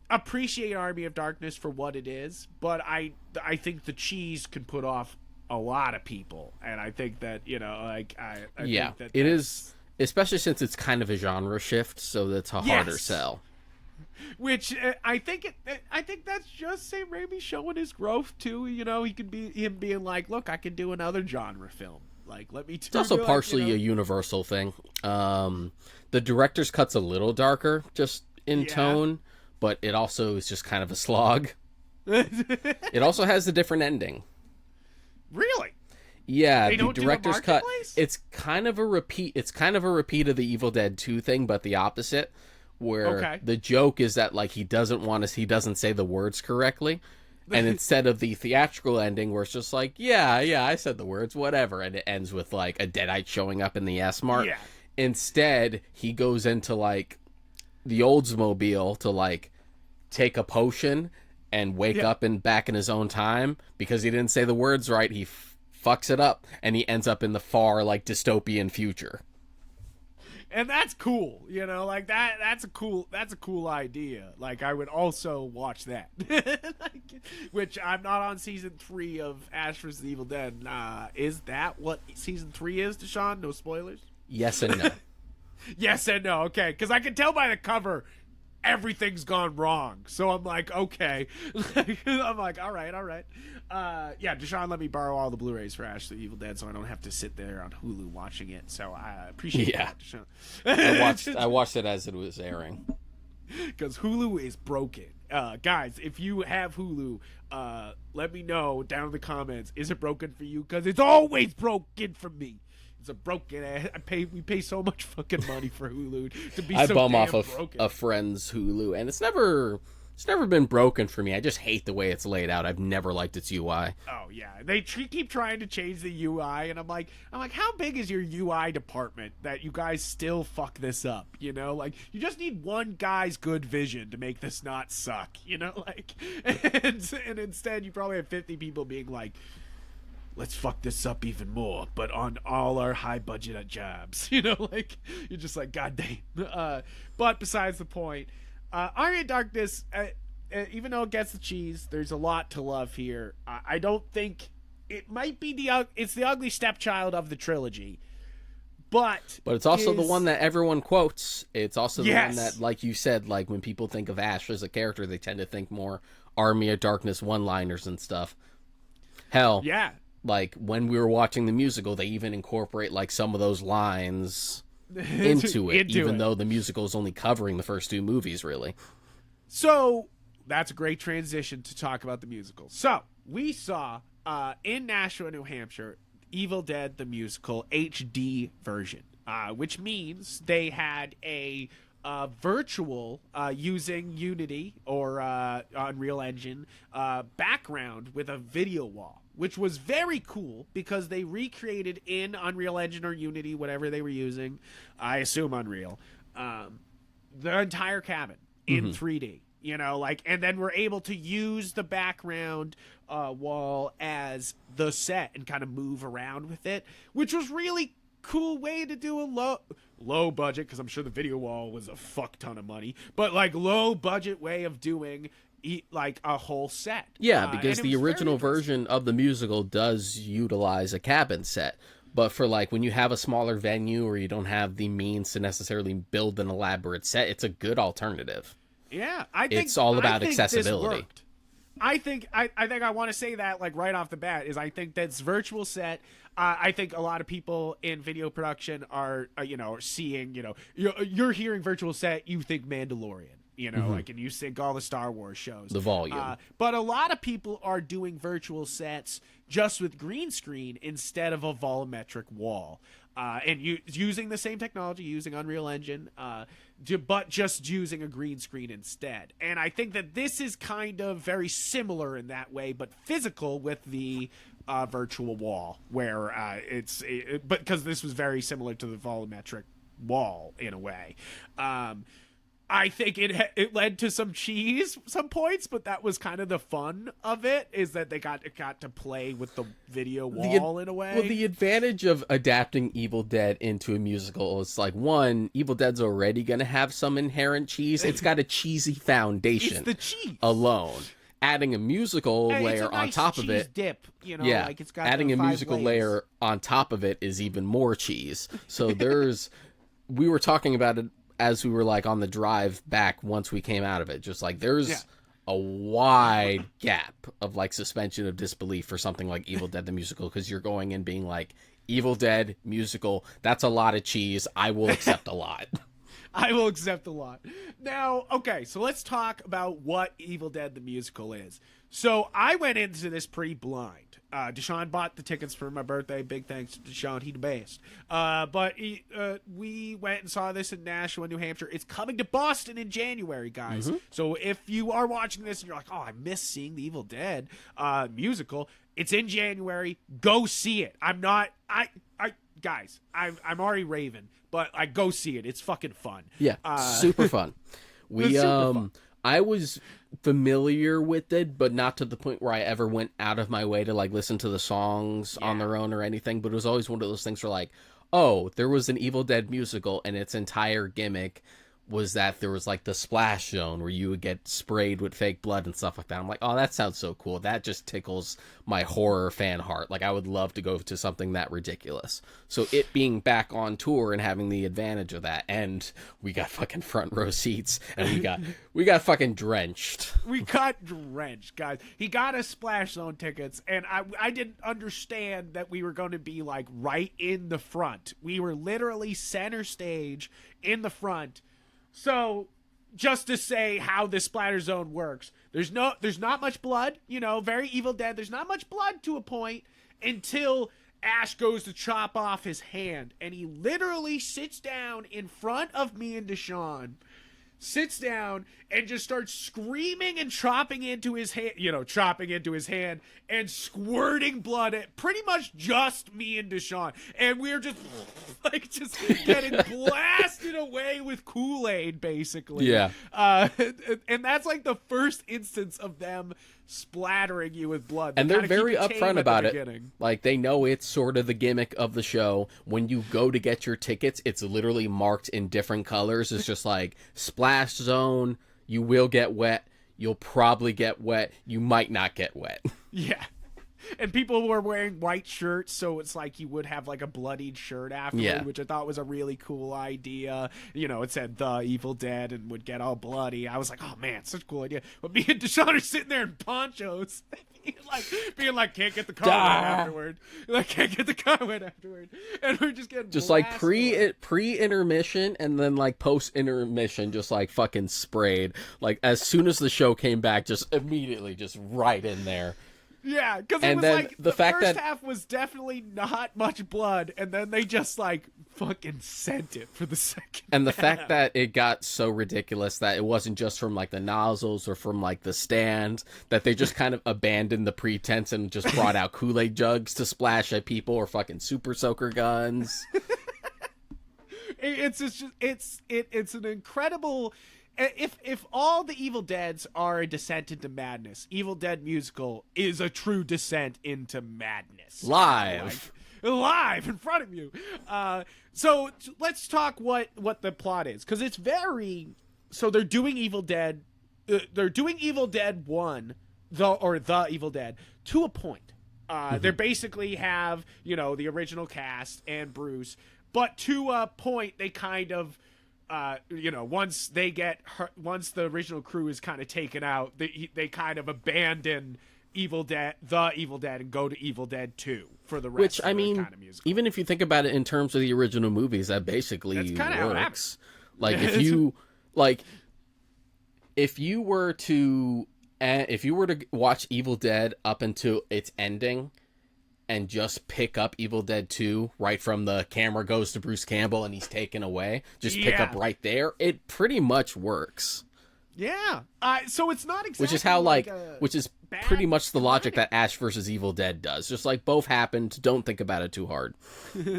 appreciate Army of Darkness for what it is, but I think the cheese can put off a lot of people, and I think that, you know, like I think that it is, especially since it's kind of a genre shift, so that's a harder sell. Which I think that's just Sam Raimi showing his growth too. You know, he could be him being like, look, I can do another genre film. Like, let me. It's also partially a Universal thing. The director's cut's a little darker, just in tone, but it also is just kind of a slog. It also has a different ending. Really? Yeah, the director's cut. It's kind of a repeat. It's kind of a repeat of the Evil Dead 2 thing, but the opposite, where the joke is that like he doesn't say the words correctly. And instead of the theatrical ending where it's just like, yeah, I said the words, whatever, and it ends with like a Deadite showing up in the S-Mart. Yeah. Instead, he goes into like the Oldsmobile to like take a potion and wake up back in his own time because he didn't say the words right. He fucks it up and he ends up in the far like dystopian future. And that's cool, like that's a cool idea. Like I would also watch that. Which I'm not on season 3 of Ash vs. the Evil Dead. Is that what season 3 is, Deshaun? No spoilers? Yes and no. Yes and no, okay. Because I can tell by the cover everything's gone wrong. So I'm like, okay. I'm like, all right. Yeah, Deshaun let me borrow all the Blu-rays for Ash the Evil Dead so I don't have to sit there on Hulu watching it. So I appreciate that, Deshaun. I watched it as it was airing. Because Hulu is broken. Guys, if you have Hulu, let me know down in the comments. Is it broken for you? Because it's always broken for me. It's a broken ass. We pay so much fucking money for Hulu to be so damn broken. I bum off a friend's Hulu, and it's never been broken for me. I just hate the way it's laid out. I've never liked its UI. Oh yeah, they keep trying to change the UI, and I'm like, how big is your UI department that you guys still fuck this up? Like you just need one guy's good vision to make this not suck. Like, and instead you probably have 50 people being like, let's fuck this up even more, but on all our high budget jobs. Like you're just like, god damn. But besides the point. Army of Darkness, even though it gets the cheese, there's a lot to love here. I don't think it might be it's the ugly stepchild of the trilogy, but it's also the one that everyone quotes. It's also the one that, like you said, like when people think of Ash as a character, they tend to think more Army of Darkness one-liners and stuff. Hell, yeah. Like when we were watching the musical, they even incorporate like some of those lines into it, even though the musical is only covering the first 2 movies, really. So that's a great transition to talk about the musical. So we saw in Nashua, New Hampshire, Evil Dead the Musical HD version, which means they had a virtual using Unity or Unreal Engine background with a video wall, which was very cool because they recreated in Unreal Engine or Unity, whatever they were using, I assume Unreal, the entire cabin in 3D, and then we're able to use the background wall as the set and kind of move around with it, which was really cool way to do a low budget, because I'm sure the video wall was a fuck ton of money, but like low budget way of doing like a whole set. Yeah, because the original version of the musical does utilize a cabin set, but for like when you have a smaller venue or you don't have the means to necessarily build an elaborate set, it's a good alternative. Yeah, I think it's all about accessibility. I think I want to say that like right off the bat is I think that's virtual set. I think a lot of people in video production are seeing you're hearing virtual set, you think Mandalorian. Like, and you think all the Star Wars shows. The volume. But a lot of people are doing virtual sets just with green screen instead of a volumetric wall. And using the same technology, using Unreal Engine, but just using a green screen instead. And I think that this is kind of very similar in that way, but physical with the virtual wall, where but because this was very similar to the volumetric wall in a way. I think it led to some points, but that was kind of the fun of it, is that they got to play with the video wall in a way. Well, the advantage of adapting Evil Dead into a musical is like, one, Evil Dead's already going to have some inherent cheese. It's got a cheesy foundation. It's the cheese alone. Adding a musical layer on top of it, dip, like it's got adding a musical layer on top of it is even more cheese. So we were talking about it as we were like on the drive back once we came out of it, just like there's a wide gap of like suspension of disbelief for something like Evil Dead the Musical, because you're going in being like, Evil Dead musical, that's a lot of cheese, I will accept a lot. I will accept a lot. Now, okay, so let's talk about what Evil Dead the Musical is. So I went into this pretty blind. Deshaun bought the tickets for my birthday. Big thanks to Deshaun. He the best. We went and saw this in Nashua, New Hampshire. It's coming to Boston in January, guys. Mm-hmm. So if you are watching this and you're like, oh, I miss seeing the Evil Dead musical, it's in January. Go see it. Guys, I'm already raving, but I go see it. It's fucking fun. Yeah, super fun. Super fun. I was familiar with it, but not to the point where I ever went out of my way to like listen to the songs on their own or anything. But it was always one of those things where like, oh, there was an Evil Dead musical and its entire gimmick was that there was like the splash zone where you would get sprayed with fake blood and stuff like that. I'm like, oh, that sounds so cool. That just tickles my horror fan heart. Like I would love to go to something that ridiculous. So it being back on tour and having the advantage of that, and we got fucking front row seats, and we got fucking drenched. We got drenched, guys. He got us splash zone tickets, and I didn't understand that we were going to be like right in the front. We were literally center stage in the front. So, just to say how the splatter zone works, there's not much blood, very Evil Dead. There's not much blood to a point until Ash goes to chop off his hand, and he literally sits down in front of me and Deshaun, sits down and just starts screaming and chopping into his hand, and squirting blood at pretty much just me and Deshaun. And we're just getting blasted away with Kool-Aid, basically. Yeah. And that's like the first instance of them splattering you with blood. And they're very upfront about it. Like, they know it's sort of the gimmick of the show. When you go to get your tickets, it's literally marked in different colors. It's just like, splash zone, you will get wet, you'll probably get wet, you might not get wet. Yeah. And people were wearing white shirts, so it's like you would have like a bloodied shirt afterward, which I thought was a really cool idea. It said The Evil Dead and would get all bloody. I was like, oh man, such a cool idea. But me and Deshaun are sitting there in ponchos, being like, can't get the car wet afterward. Can't get the car wet afterward. And we're just getting just like pre-intermission and then like post-intermission, just like fucking sprayed. Like as soon as the show came back, just immediately just right in there. Yeah, because it was like the first half was definitely not much blood, and then they just like fucking sent it for the second And the half. fact that it got so ridiculous that it wasn't just from like the nozzles or from like the stand, that they just kind of abandoned the pretense and just brought out Kool-Aid jugs to splash at people or fucking super soaker guns. It's an incredible. If all the Evil Deads are a descent into madness, Evil Dead musical is a true descent into madness. Live in front of you. So let's talk what the plot is, because it's very. So they're doing Evil Dead. They're doing Evil Dead 1, the Evil Dead to a point. They basically have the original cast and Bruce, but to a point they kind of. Once the original crew is kind of taken out, they kind of abandon Evil Dead, and go to Evil Dead 2 for the rest. Which, of I mean, kind of musical. Even if you think about it in terms of the original movies, that basically works. Like if you were to watch Evil Dead up until its ending, and just pick up Evil Dead 2 right from the camera goes to Bruce Campbell and he's taken away. Just pick up right there. It pretty much works. Yeah. So it's not exactly which is how which is pretty much the logic that Ash versus Evil Dead does. Just like both happened. Don't think about it too hard.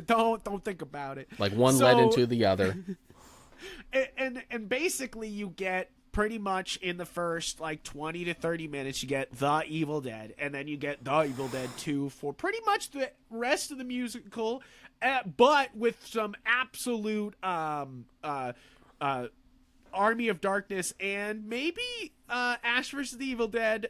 Don't think about it. Like one led into the other. And basically you get pretty much in the first 20 to 30 minutes, you get The Evil Dead, and then you get The Evil Dead 2 for pretty much the rest of the musical, but with some absolute Army of Darkness and maybe Ash vs. the Evil Dead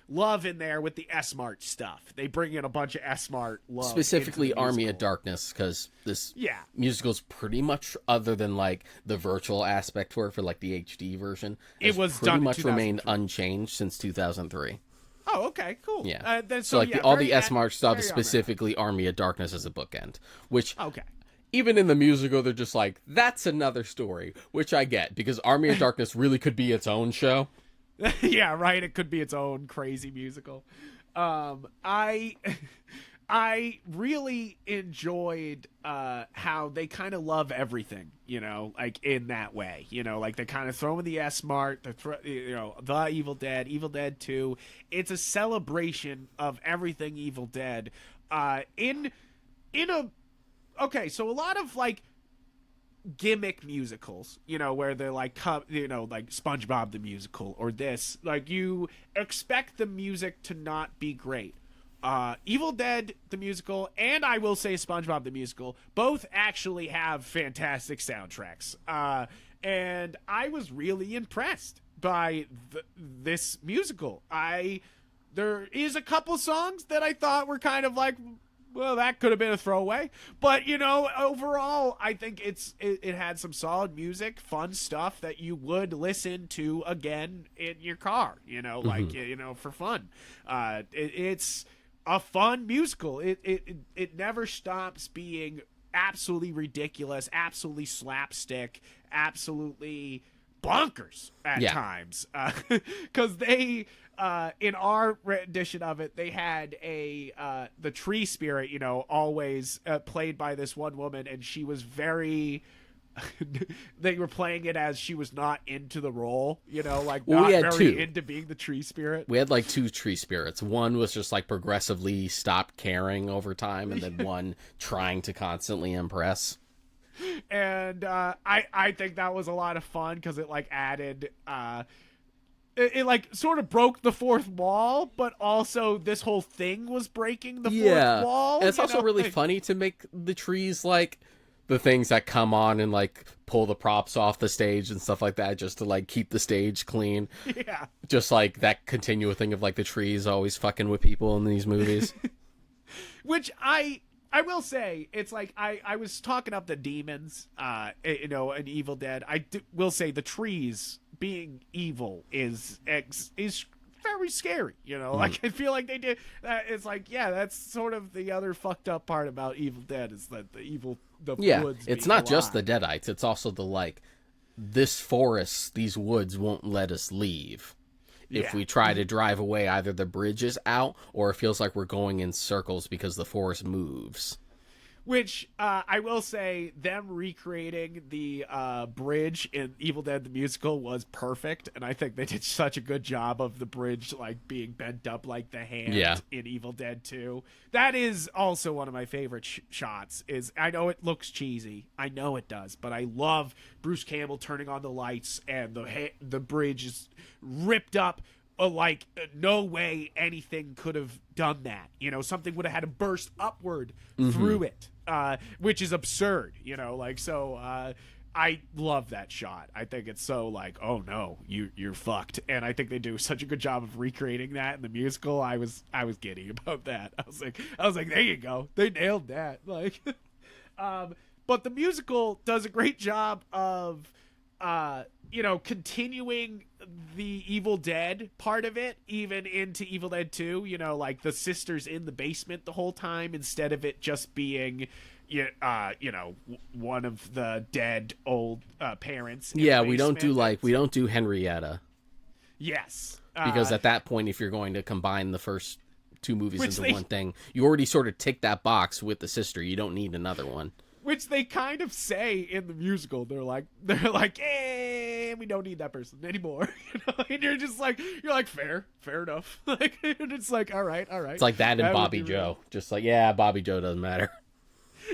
love in there with the S-Mart stuff. They bring in a bunch of S-Mart love. Specifically Army of Darkness, because this musical's pretty much, other than the virtual aspect for the HD version, it was pretty much remained unchanged since 2003. Oh, okay, cool. Yeah. All the S-Mart stuff is specifically Army of Darkness as a bookend, which even in the musical, they're just like, that's another story, which I get, because Army of Darkness really could be its own show. Yeah, right. It could be its own crazy musical. I really enjoyed how they kind of love everything, like in that way, like they kind of throw in the S mark, the Evil Dead 2. It's a celebration of everything Evil Dead. So a lot of like gimmick musicals, where they're like, like SpongeBob the musical or this, like you expect the music to not be great. Evil Dead the musical, and I will say SpongeBob the musical, both actually have fantastic soundtracks. And I was really impressed by this musical. There is a couple songs that I thought were kind of like, well, that could have been a throwaway, but overall, I think it had some solid music, fun stuff that you would listen to again in your car, like for fun. It's a fun musical. It never stops being absolutely ridiculous, absolutely slapstick, absolutely bonkers at times, because they. In our rendition of it, they had the tree spirit, always played by this one woman, and she was very. They were playing it as she was not into the role, like not very into being the tree spirit. We had like 2 tree spirits. One was just like progressively stopped caring over time, and then one trying to constantly impress. And I think that was a lot of fun because it like added. It like sort of broke the fourth wall, but also this whole thing was breaking the fourth wall. And it's also really funny to make the trees like the things that come on and like pull the props off the stage and stuff like that, just to like keep the stage clean. Yeah. Just like that continual thing of like the trees always fucking with people in these movies. Which I will say, it's like I was talking up the demons, in Evil Dead. Will say the trees being evil is very scary, like I feel like they did it's like, that's sort of the other fucked up part about Evil Dead, is that the woods it's not just the Deadites, it's also the like, this forest, these woods won't let us leave. If we try to drive away, either the bridge is out or it feels like we're going in circles because the forest moves. Which, I will say, them recreating the bridge in Evil Dead the Musical was perfect, and I think they did such a good job of the bridge, like, being bent up like the hand in Evil Dead 2. That is also one of my favorite shots. I know it looks cheesy. I know it does, but I love Bruce Campbell turning on the lights, and the bridge is ripped up. Like, no way anything could have done that. Something would have had to burst upward through it, which is absurd, so I love that shot. I think it's so like, oh no, you're fucked. And I think they do such a good job of recreating that in the musical. I was giddy about that. I was like, there you go. They nailed that. Like, but the musical does a great job of, continuing the Evil Dead part of it, even into Evil Dead 2, like the sisters in the basement the whole time, instead of it just being, one of the dead old parents. Yeah, we don't do Henrietta. Yes. Because at that point, if you're going to combine the first 2 movies into one thing, you already sort of tick that box with the sister. You don't need another one. Which they kind of say in the musical. They're like, hey, we don't need that person anymore. And you're like, fair enough. Like, and it's like, all right. It's like that and Bobby Joe. Just like, Bobby Joe doesn't matter.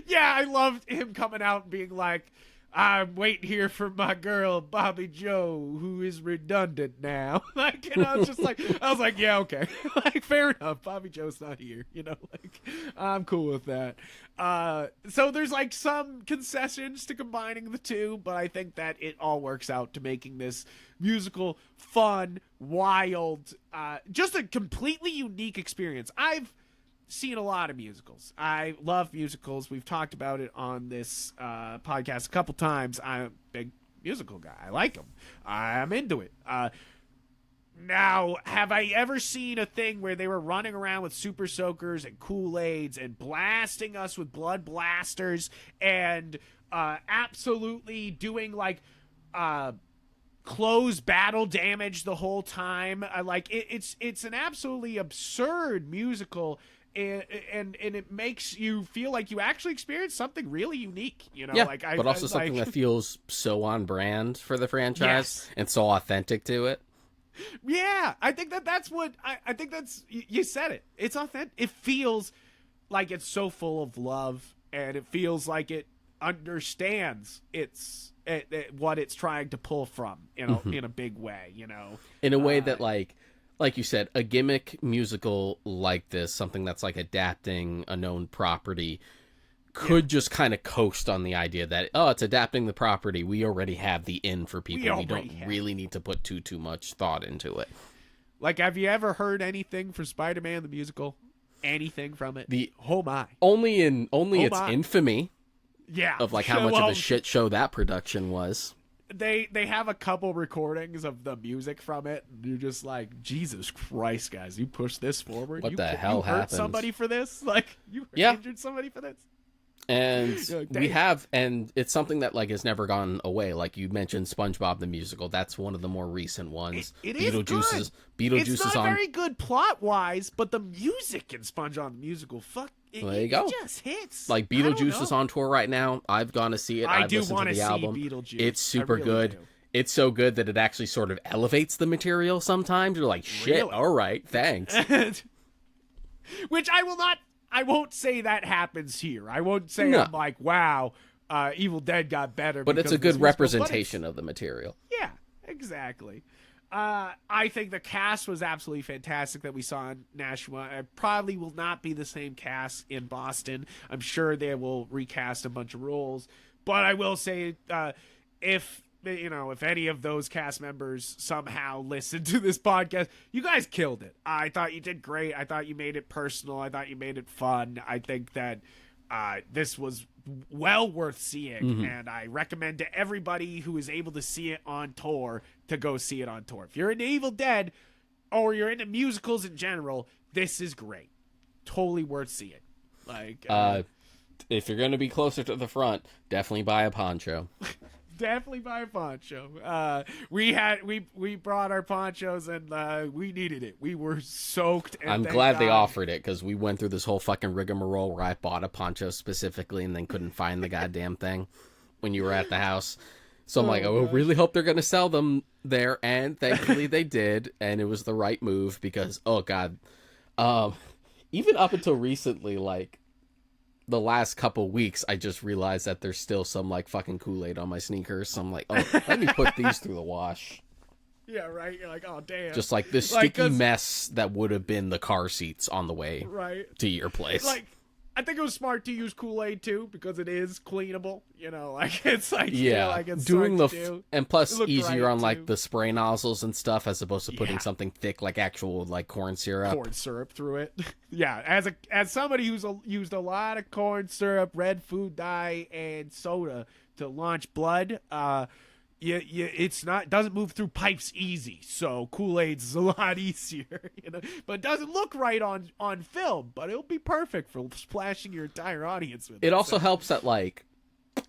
Yeah, I loved him coming out and being like, I'm waiting here for my girl, Bobby Joe, who is redundant now. Like, and I was like, yeah, okay. Like, fair enough. Bobby Joe's not here. Like, I'm cool with that. So there's like some concessions to combining the two, but I think that it all works out to making this musical fun, wild, just a completely unique experience. I've seen a lot of musicals. I love musicals. We've talked about it on this podcast a couple times. I'm a big musical guy. I like them. I'm into it. Now, have I ever seen a thing where they were running around with super soakers and Kool-Aids and blasting us with blood blasters and absolutely doing like close battle damage the whole time? It's an absolutely absurd musical. And it makes you feel like you actually experienced something really unique, you know. Yeah, but also something that feels so on brand for the franchise yes. and so authentic to it. Yeah, I think that's what I think that's you said it. It's authentic. It feels like it's so full of love, and it feels like it understands what it's trying to pull from, you know, in a big way, you know, in a way that like you said, a gimmick musical like this, something that's like adapting a known property, could just kind of coast on the idea that, oh, it's adapting the property. We already have the in for people. We don't really need to put too much thought into it. Like, have you ever heard anything for Spider-Man the musical? Anything from it? Oh my! Only its infamy. Yeah. Of like how much of a shit show that production was. They have a couple recordings of the music from it, and you're just like, Jesus Christ, guys, you pushed this forward. What the hell happened? You hurt somebody for this? Like, you injured somebody for this? And we have, and it's something that like has never gone away. Like you mentioned, SpongeBob the musical. That's one of the more recent ones. It is good. Beetlejuice it's is not on. Very good plot wise, but the music in SpongeBob the musical, there you go. It just hits. Like Beetlejuice is on tour right now. I've gone to see it. I I've do listened to the album. Beetlejuice. It's super really good. Do. It's so good that it actually sort of elevates the material. Sometimes you're like, shit. Really? All right, thanks. Which I won't say that happens here. I won't say I'm like, wow, Evil Dead got better. But it's a good representation of the material. Yeah, exactly. I think the cast was absolutely fantastic that we saw in Nashua. It probably will not be the same cast in Boston. I'm sure they will recast a bunch of roles. But I will say, if any of those cast members somehow listen to this podcast, you guys killed it. I thought you did great. I thought you made it personal. I thought you made it fun. I think that this was well worth seeing, and I recommend to everybody who is able to see it on tour to go see it on tour. If you're into Evil Dead or you're into musicals in general, this is great. Totally worth seeing. Like, if you're going to be closer to the front, definitely buy a poncho. Definitely buy a poncho. We brought our ponchos and we needed it. We were soaked. And I'm glad they offered it because we went through this whole fucking rigmarole where I bought a poncho specifically and then couldn't find the goddamn thing when you were at the house. So I'm like, I really hope they're going to sell them there. And thankfully they did. And it was the right move because, oh God, even up until recently, like, the last couple weeks, I just realized that there's still some like fucking Kool-Aid on my sneakers. So I'm like, oh, let me put these through the wash. Yeah, right. You're like, oh damn. Just like this sticky mess that would have been the car seats on the way to your place. Like, I think it was smart to use Kool-Aid too because it is cleanable. You know, like it's like it's doing and plus easier on like too. the spray nozzles and stuff as opposed to putting something thick like actual like corn syrup through it. Yeah, as somebody who's used a lot of corn syrup, red food dye, and soda to launch blood, it doesn't move through pipes easy. So Kool-Aid's a lot easier, you know. But it doesn't look right on film, but it'll be perfect for splashing your entire audience with it. It also helps that like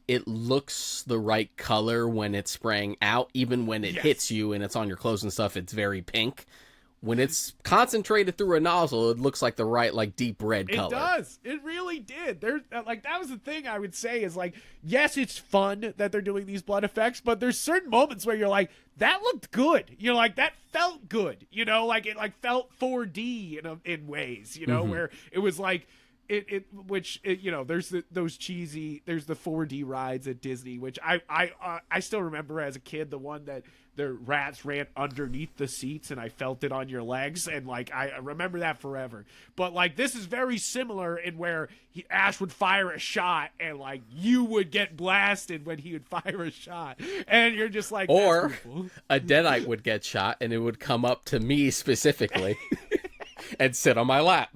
it looks the right color when it's spraying out, even when it hits you and it's on your clothes and stuff. It's very pink. When it's concentrated through a nozzle, it looks like the right, like, deep red color. It does. It really did. There's like, that was the thing I would say is like, yes, it's fun that they're doing these blood effects, but there's certain moments where you're like, that looked good. You know, like that felt good. You know, like it like felt 4D in ways. You know, where it was like. You know, there's those cheesy, there's the 4D rides at Disney, which I still remember as a kid, the one that the rats ran underneath the seats and I felt it on your legs, and like I remember that forever. But like this is very similar in where Ash would fire a shot and like you would get blasted when he would fire a shot, and you're just like, or a Deadite would get shot and it would come up to me specifically and sit on my lap.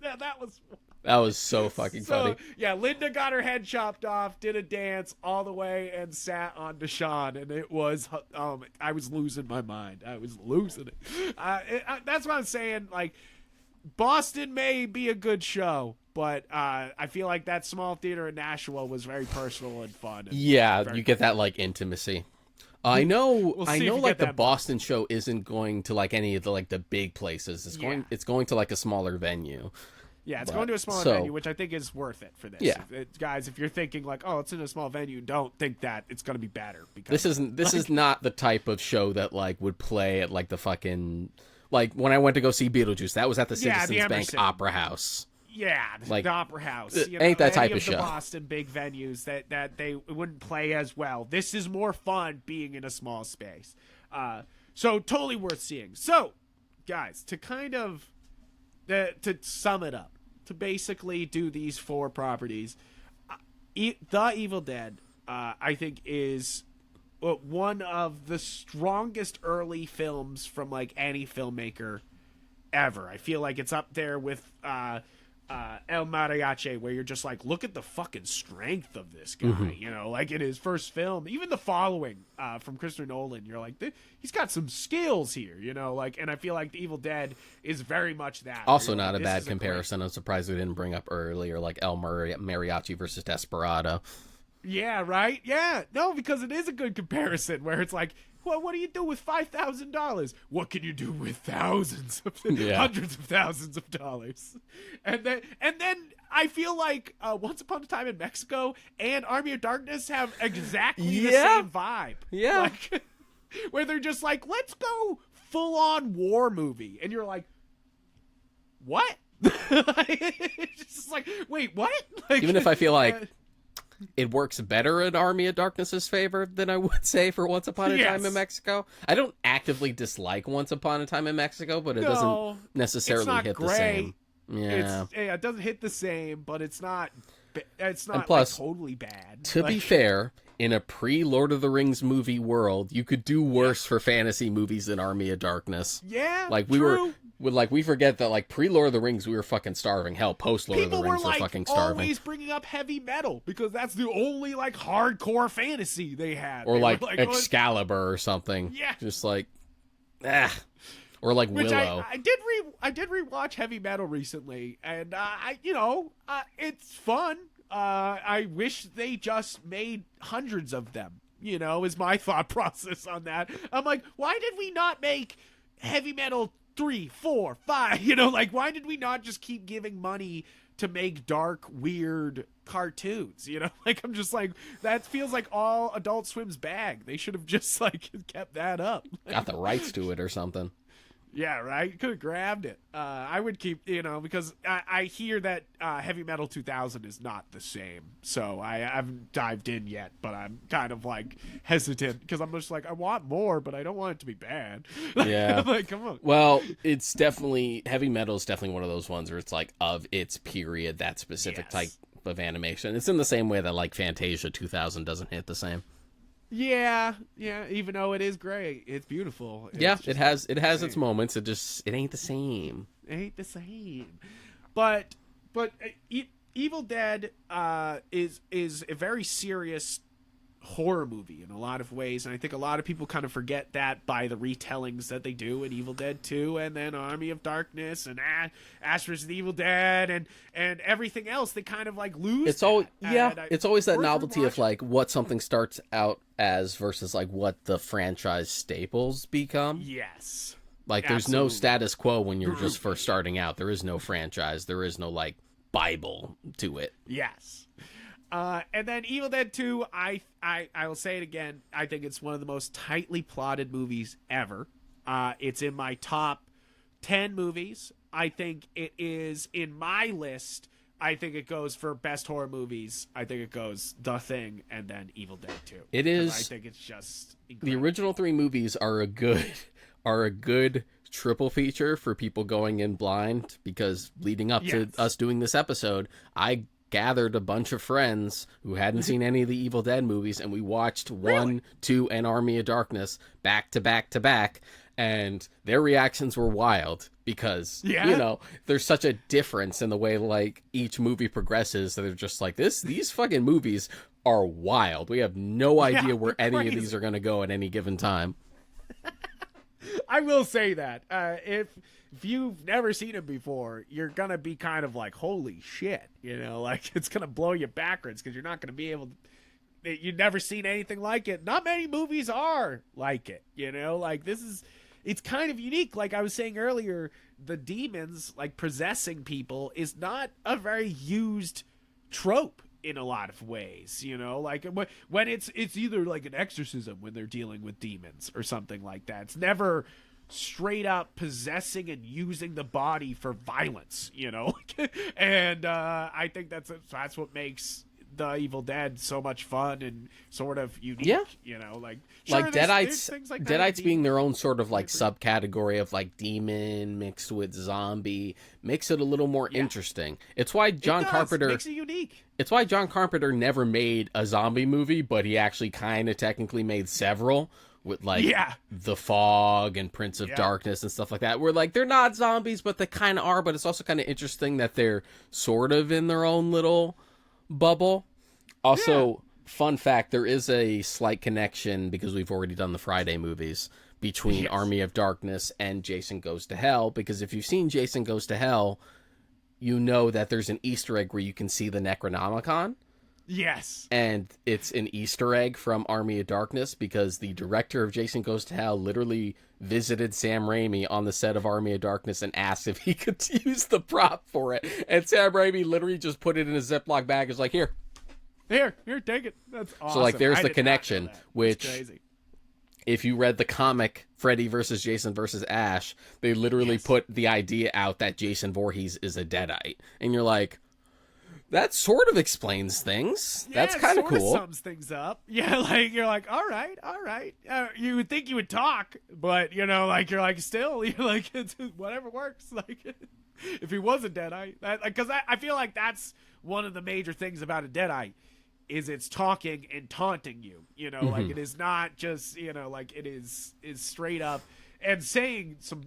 Yeah, that was. That was so fucking funny. Yeah, Linda got her head chopped off, did a dance all the way, and sat on Deshaun, and it was, I was losing my mind. I was losing it. That's what I'm saying. Like, Boston may be a good show, but I feel like that small theater in Nashua was very personal and fun. And you get that like intimacy. I know like the Boston show isn't going to like any of the like the big places. It's going to like a smaller venue. Yeah, it's going to a smaller venue, which I think is worth it for this. Yeah. Guys, if you're thinking like, oh, it's in a small venue, don't think that it's going to be better. Because this is not the type of show that like would play at like the fucking, like when I went to go see Beetlejuice, that was at the Citizens Bank Opera House. Yeah, like, the Opera House. Ain't that type of show. The Boston big venues that they wouldn't play as well. This is more fun being in a small space. So totally worth seeing. So, guys, to kind of to sum it up, to basically do these 4 properties, The Evil Dead, I think, is one of the strongest early films from like any filmmaker ever. I feel like it's up there with El Mariachi, where you're just like, look at the fucking strength of this guy, you know, like in his first film, even The Following from Christopher Nolan, you're like, he's got some skills here, you know, like, and I feel like The Evil Dead is very much that. Also not a bad comparison. I'm surprised we didn't bring up earlier, like El Mariachi versus Desperado. Yeah, right? Yeah. No, because it is a good comparison where it's like, well, what do you do with $5,000? What can you do with hundreds of thousands of dollars? And then I feel like Once Upon a Time in Mexico and Army of Darkness have exactly the same vibe. Yeah. Like, where they're just like, let's go full on war movie. And you're like, what? It's just like, wait, what? Like, even if I feel like it works better in Army of Darkness's favor than I would say for Once Upon a Time in Mexico. I don't actively dislike Once Upon a Time in Mexico, but it doesn't necessarily hit the same. Yeah. It doesn't hit the same, but it's not plus, like, totally bad. To be fair, in a pre-Lord of the Rings movie world, you could do worse for fantasy movies than Army of Darkness. Yeah, like we forget that like pre-Lord of the Rings we were fucking starving. Hell, post-Lord of the Rings we're fucking starving. Always bringing up heavy metal because that's the only like hardcore fantasy they had. Or like Excalibur or something. Yeah, just like or like Willow. I did rewatch heavy metal recently, and it's fun. I wish they just made hundreds of them, you know, is my thought process on that. I'm like, why did we not make heavy metal 3, 4, 5? You know, like, why did we not just keep giving money to make dark, weird cartoons? You know, like, I'm just like, that feels like all Adult Swim's bag. They should have just, like, kept that up. Got the rights to it or something. Yeah, right? Could have grabbed it. I would keep, you know, because I hear that Heavy Metal 2000 is not the same. So I haven't dived in yet, but I'm kind of like hesitant because I'm just like, I want more, but I don't want it to be bad. Yeah. Like, come on. Well, it's definitely, Heavy Metal is definitely one of those ones where it's like of its period, that specific type of animation. It's in the same way that like Fantasia 2000 doesn't hit the same. Yeah, even though it is great, it's beautiful. It has its moments. It ain't the same. It ain't the same. But Evil Dead is a very serious horror movie in a lot of ways, and I think a lot of people kind of forget that by the retellings that they do in Evil Dead 2 and then Army of Darkness and Ash vs. the Evil Dead and everything else. They kind of like lose. It's always that novelty of like what something starts out as versus like what the franchise staples become. Yes. Like there's no status quo when you're just first starting out. There is no franchise. There is no like Bible to it. Yes. And then Evil Dead 2, I will say it again, I think it's one of the most tightly plotted movies ever. It's in my top 10 movies. I think it is in my list. I think it goes for best horror movies. I think it goes The Thing and then Evil Dead 2. It is. I think it's just incredible. The original 3 movies are a good triple feature for people going in blind, because leading up to us doing this episode, I gathered a bunch of friends who hadn't seen any of the Evil Dead movies, and we watched 1, 2, and Army of Darkness back to back to back. and their reactions were wild because there's such a difference in the way like each movie progresses that they're just like these fucking movies are wild. We have no idea where any of these are going to go at any given time. I will say that if you've never seen it before, you're gonna be kind of like, holy shit, like it's gonna blow you backwards because you're not gonna be able to. You've never seen anything like it. Not many movies are like it, like it's kind of unique. Like I was saying earlier, the demons like possessing people is not a very used trope in a lot of ways, like when it's either like an exorcism when they're dealing with demons or something like that. It's never straight up possessing and using the body for violence, and I think that's what makes the Evil Dead so much fun and sort of unique. Like Deadites being their own sort of like subcategory of like demon mixed with zombie makes it a little more interesting. It's why John Carpenter makes it unique. It's why John Carpenter never made a zombie movie, but he actually kind of technically made several with like The Fog and Prince of Darkness and stuff like that, where like they're not zombies, but they kind of are. But it's also kind of interesting that they're sort of in their own little bubble. Also, fun fact, there is a slight connection, because we've already done the Friday movies, between Army of Darkness and Jason Goes to Hell, because if you've seen Jason Goes to Hell, you know that there's an Easter egg where you can see the Necronomicon. Yes. And it's an Easter egg from Army of Darkness, because the director of Jason Goes to Hell literally visited Sam Raimi on the set of Army of Darkness and asked if he could use the prop for it. And Sam Raimi literally just put it in a Ziploc bag. It's like, here, take it. That's awesome. So like there's the connection, which crazy. If you read the comic Freddy versus Jason versus Ash, they literally put the idea out that Jason Voorhees is a Deadite. And you're like, that sort of explains things. That's kind of cool. Sums things up. Yeah, like you're like, all right. You would think you would talk, but you're like still, you're like it's, whatever works. Like if he was a Deadite, because I feel like that's one of the major things about a Deadite is it's talking and taunting you. Like it is not just like it is straight up and saying some.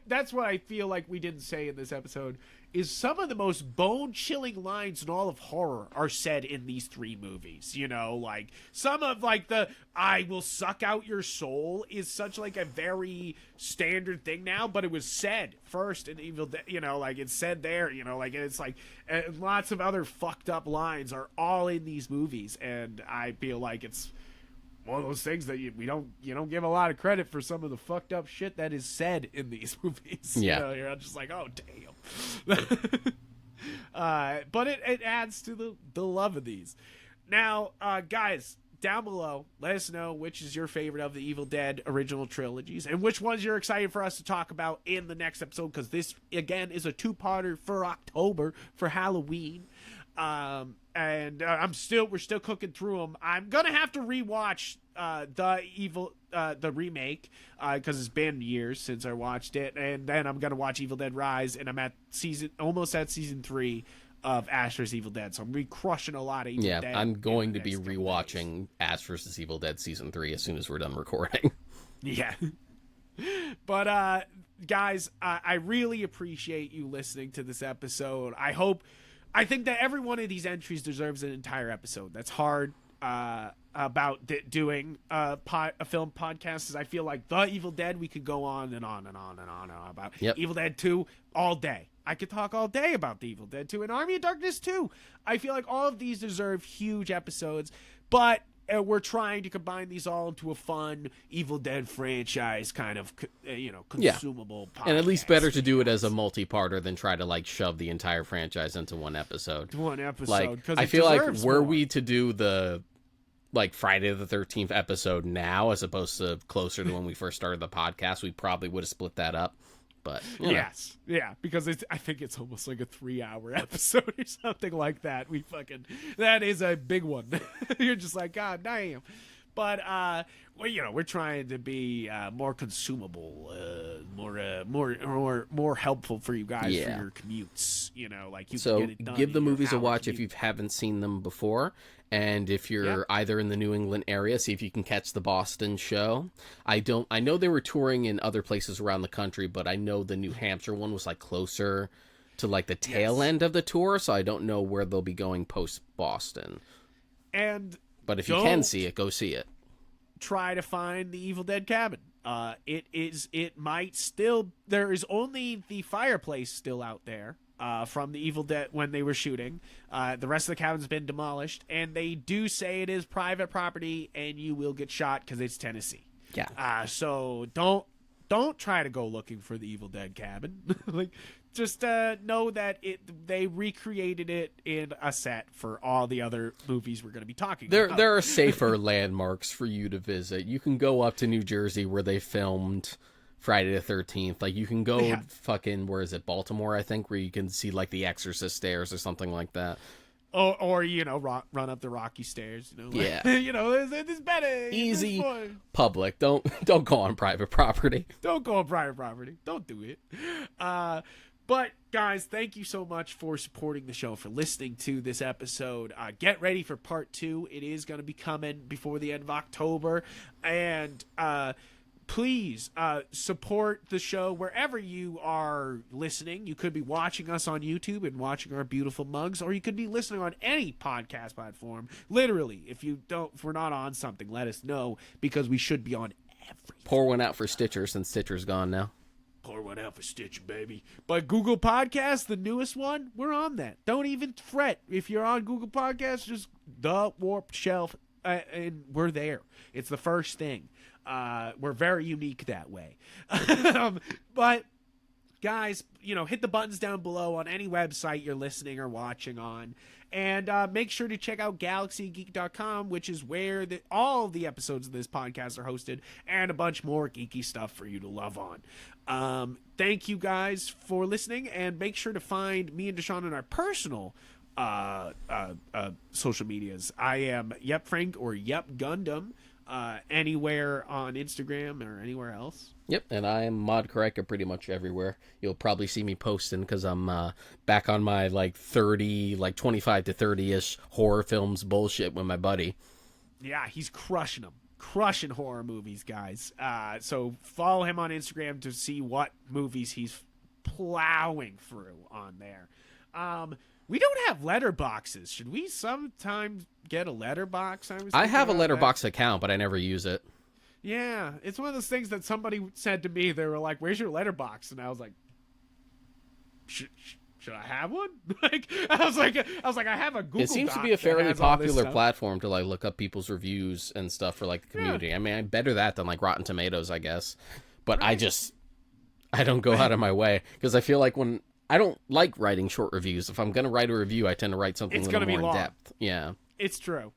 That's what I feel like we didn't say in this episode. Is some of the most bone-chilling lines in all of horror are said in these three movies, like some of like the "I will suck out your soul" is such like a very standard thing now, but it was said first in Evil Dead, like it's said there, like it's like lots of other fucked up lines are all in these movies, and I feel like it's one of those things that you don't give a lot of credit for some of the fucked up shit that is said in these movies. Yeah, you're just like, oh damn. But it adds to the love of these. Now, guys, down below, let us know which is your favorite of the Evil Dead original trilogies and which ones you're excited for us to talk about in the next episode, because this again is a two-parter for October for Halloween. And we're still cooking through them. I'm gonna have to rewatch the remake because it's been years since I watched it, and then I'm gonna watch Evil Dead Rise, and I'm almost at season 3 of Ash vs. Evil Dead, so I'm crushing a lot of Evil Dead. Yeah, I'm going to be rewatching Ash vs. Evil Dead season 3 as soon as we're done recording. Yeah. But guys, I really appreciate you listening to this episode. I think that every one of these entries deserves an entire episode. That's hard about doing a film podcast, is I feel like The Evil Dead, we could go on and on and on and on about. Evil Dead 2 all day. I could talk all day about The Evil Dead 2 and Army of Darkness 2. I feel like all of these deserve huge episodes, but we're trying to combine these all into a fun Evil Dead franchise kind of, consumable podcast. And at least better to do it as a multi-parter than try to like shove the entire franchise into one episode. Like, I feel like were we to do the like Friday the 13th episode now, as opposed to closer to when we first started the podcast, we probably would have split that up. But yes, because I think it's almost like a 3-hour episode or something like that. That is a big one. You're just like, God damn. But well, we're trying to be more consumable, more helpful for you guys for your commutes. Like you can get it done. Give the movies a watch if you haven't seen them before, and if you're either in the New England area, see if you can catch the Boston show. I know they were touring in other places around the country, but I know the New Hampshire one was like closer to like the tail end of the tour, so I don't know where they'll be going post Boston. But if you can see it, go see it. Try to find the Evil Dead cabin. It might still, there is only the fireplace still out there from the Evil Dead when they were shooting. The rest of the cabin's been demolished, and they do say it is private property and you will get shot because it's Tennessee. Yeah. So don't try to go looking for the Evil Dead cabin. Just know that they recreated it in a set for all the other movies we're going to be talking about. There are safer landmarks for you to visit. You can go up to New Jersey where they filmed Friday the 13th. Like, you can go fucking, where is it, Baltimore, I think, where you can see, like, the Exorcist stairs or something like that. Or run up the Rocky stairs. Yeah. It's better. Easy, public. Don't go on private property. Don't go on private property. Don't do it. But, guys, thank you so much for supporting the show, for listening to this episode. Get ready for part 2. It is going to be coming before the end of October. And please support the show wherever you are listening. You could be watching us on YouTube and watching our beautiful mugs, or you could be listening on any podcast platform. Literally, if we're not on something, let us know, because we should be on everything. Pour one out for Stitcher, since Stitcher's gone now. Pour one out for Stitcher, baby. But Google Podcasts, the newest one, we're on that. Don't even fret. If you're on Google Podcasts, just the Warped Shelf, and we're there. It's the first thing. We're very unique that way. But, guys, hit the buttons down below on any website you're listening or watching on. And make sure to check out GalaxyGeek.com, which is where all the episodes of this podcast are hosted, and a bunch more geeky stuff for you to love on. Thank you guys for listening, and make sure to find me and Deshaun on our personal social medias. I am Yep Frank or Yep Gundam, anywhere on Instagram or anywhere else. Yep, and I am Mod Kareka pretty much everywhere. You'll probably see me posting because I'm back on my 25 to 30-ish horror films bullshit with my buddy. Yeah, he's crushing them. Crushing horror movies, guys. So follow him on Instagram to see what movies he's plowing through on there. We don't have letterboxes. Should we sometimes get a letterbox? I have a letterbox account, but I never use it. Yeah, it's one of those things that somebody said to me. They were like, "Where's your letterbox?" And I was like, "Should I have one?" I was like, I have a Google. It seems to be a fairly popular platform to look up people's reviews and stuff for the community. Yeah. I mean, better that than Rotten Tomatoes, I guess. But right. I don't go out of my way because I feel like when I don't like writing short reviews. If I'm gonna write a review, I tend to write something a little more in depth. Yeah. It's true.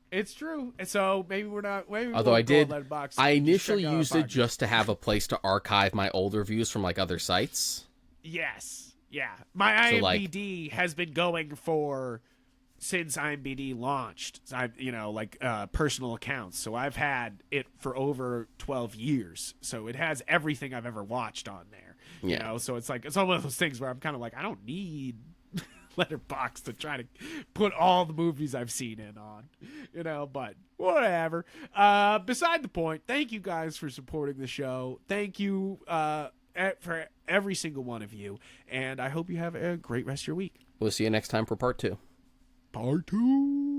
So maybe we're not. Although I initially used it just to have a place to archive my old reviews from other sites. Yes. Yeah. My IMDb has been going since IMDb launched. Personal accounts. So I've had it for over 12 years. So it has everything I've ever watched on there. Yeah. So it's it's one of those things where I'm kind of I don't need letterbox to try to put all the movies I've seen in on, but whatever. Beside the point, thank you guys for supporting the show. Thank you for every single one of you, and I hope you have a great rest of your week. We'll see you next time for part 2. Part 2.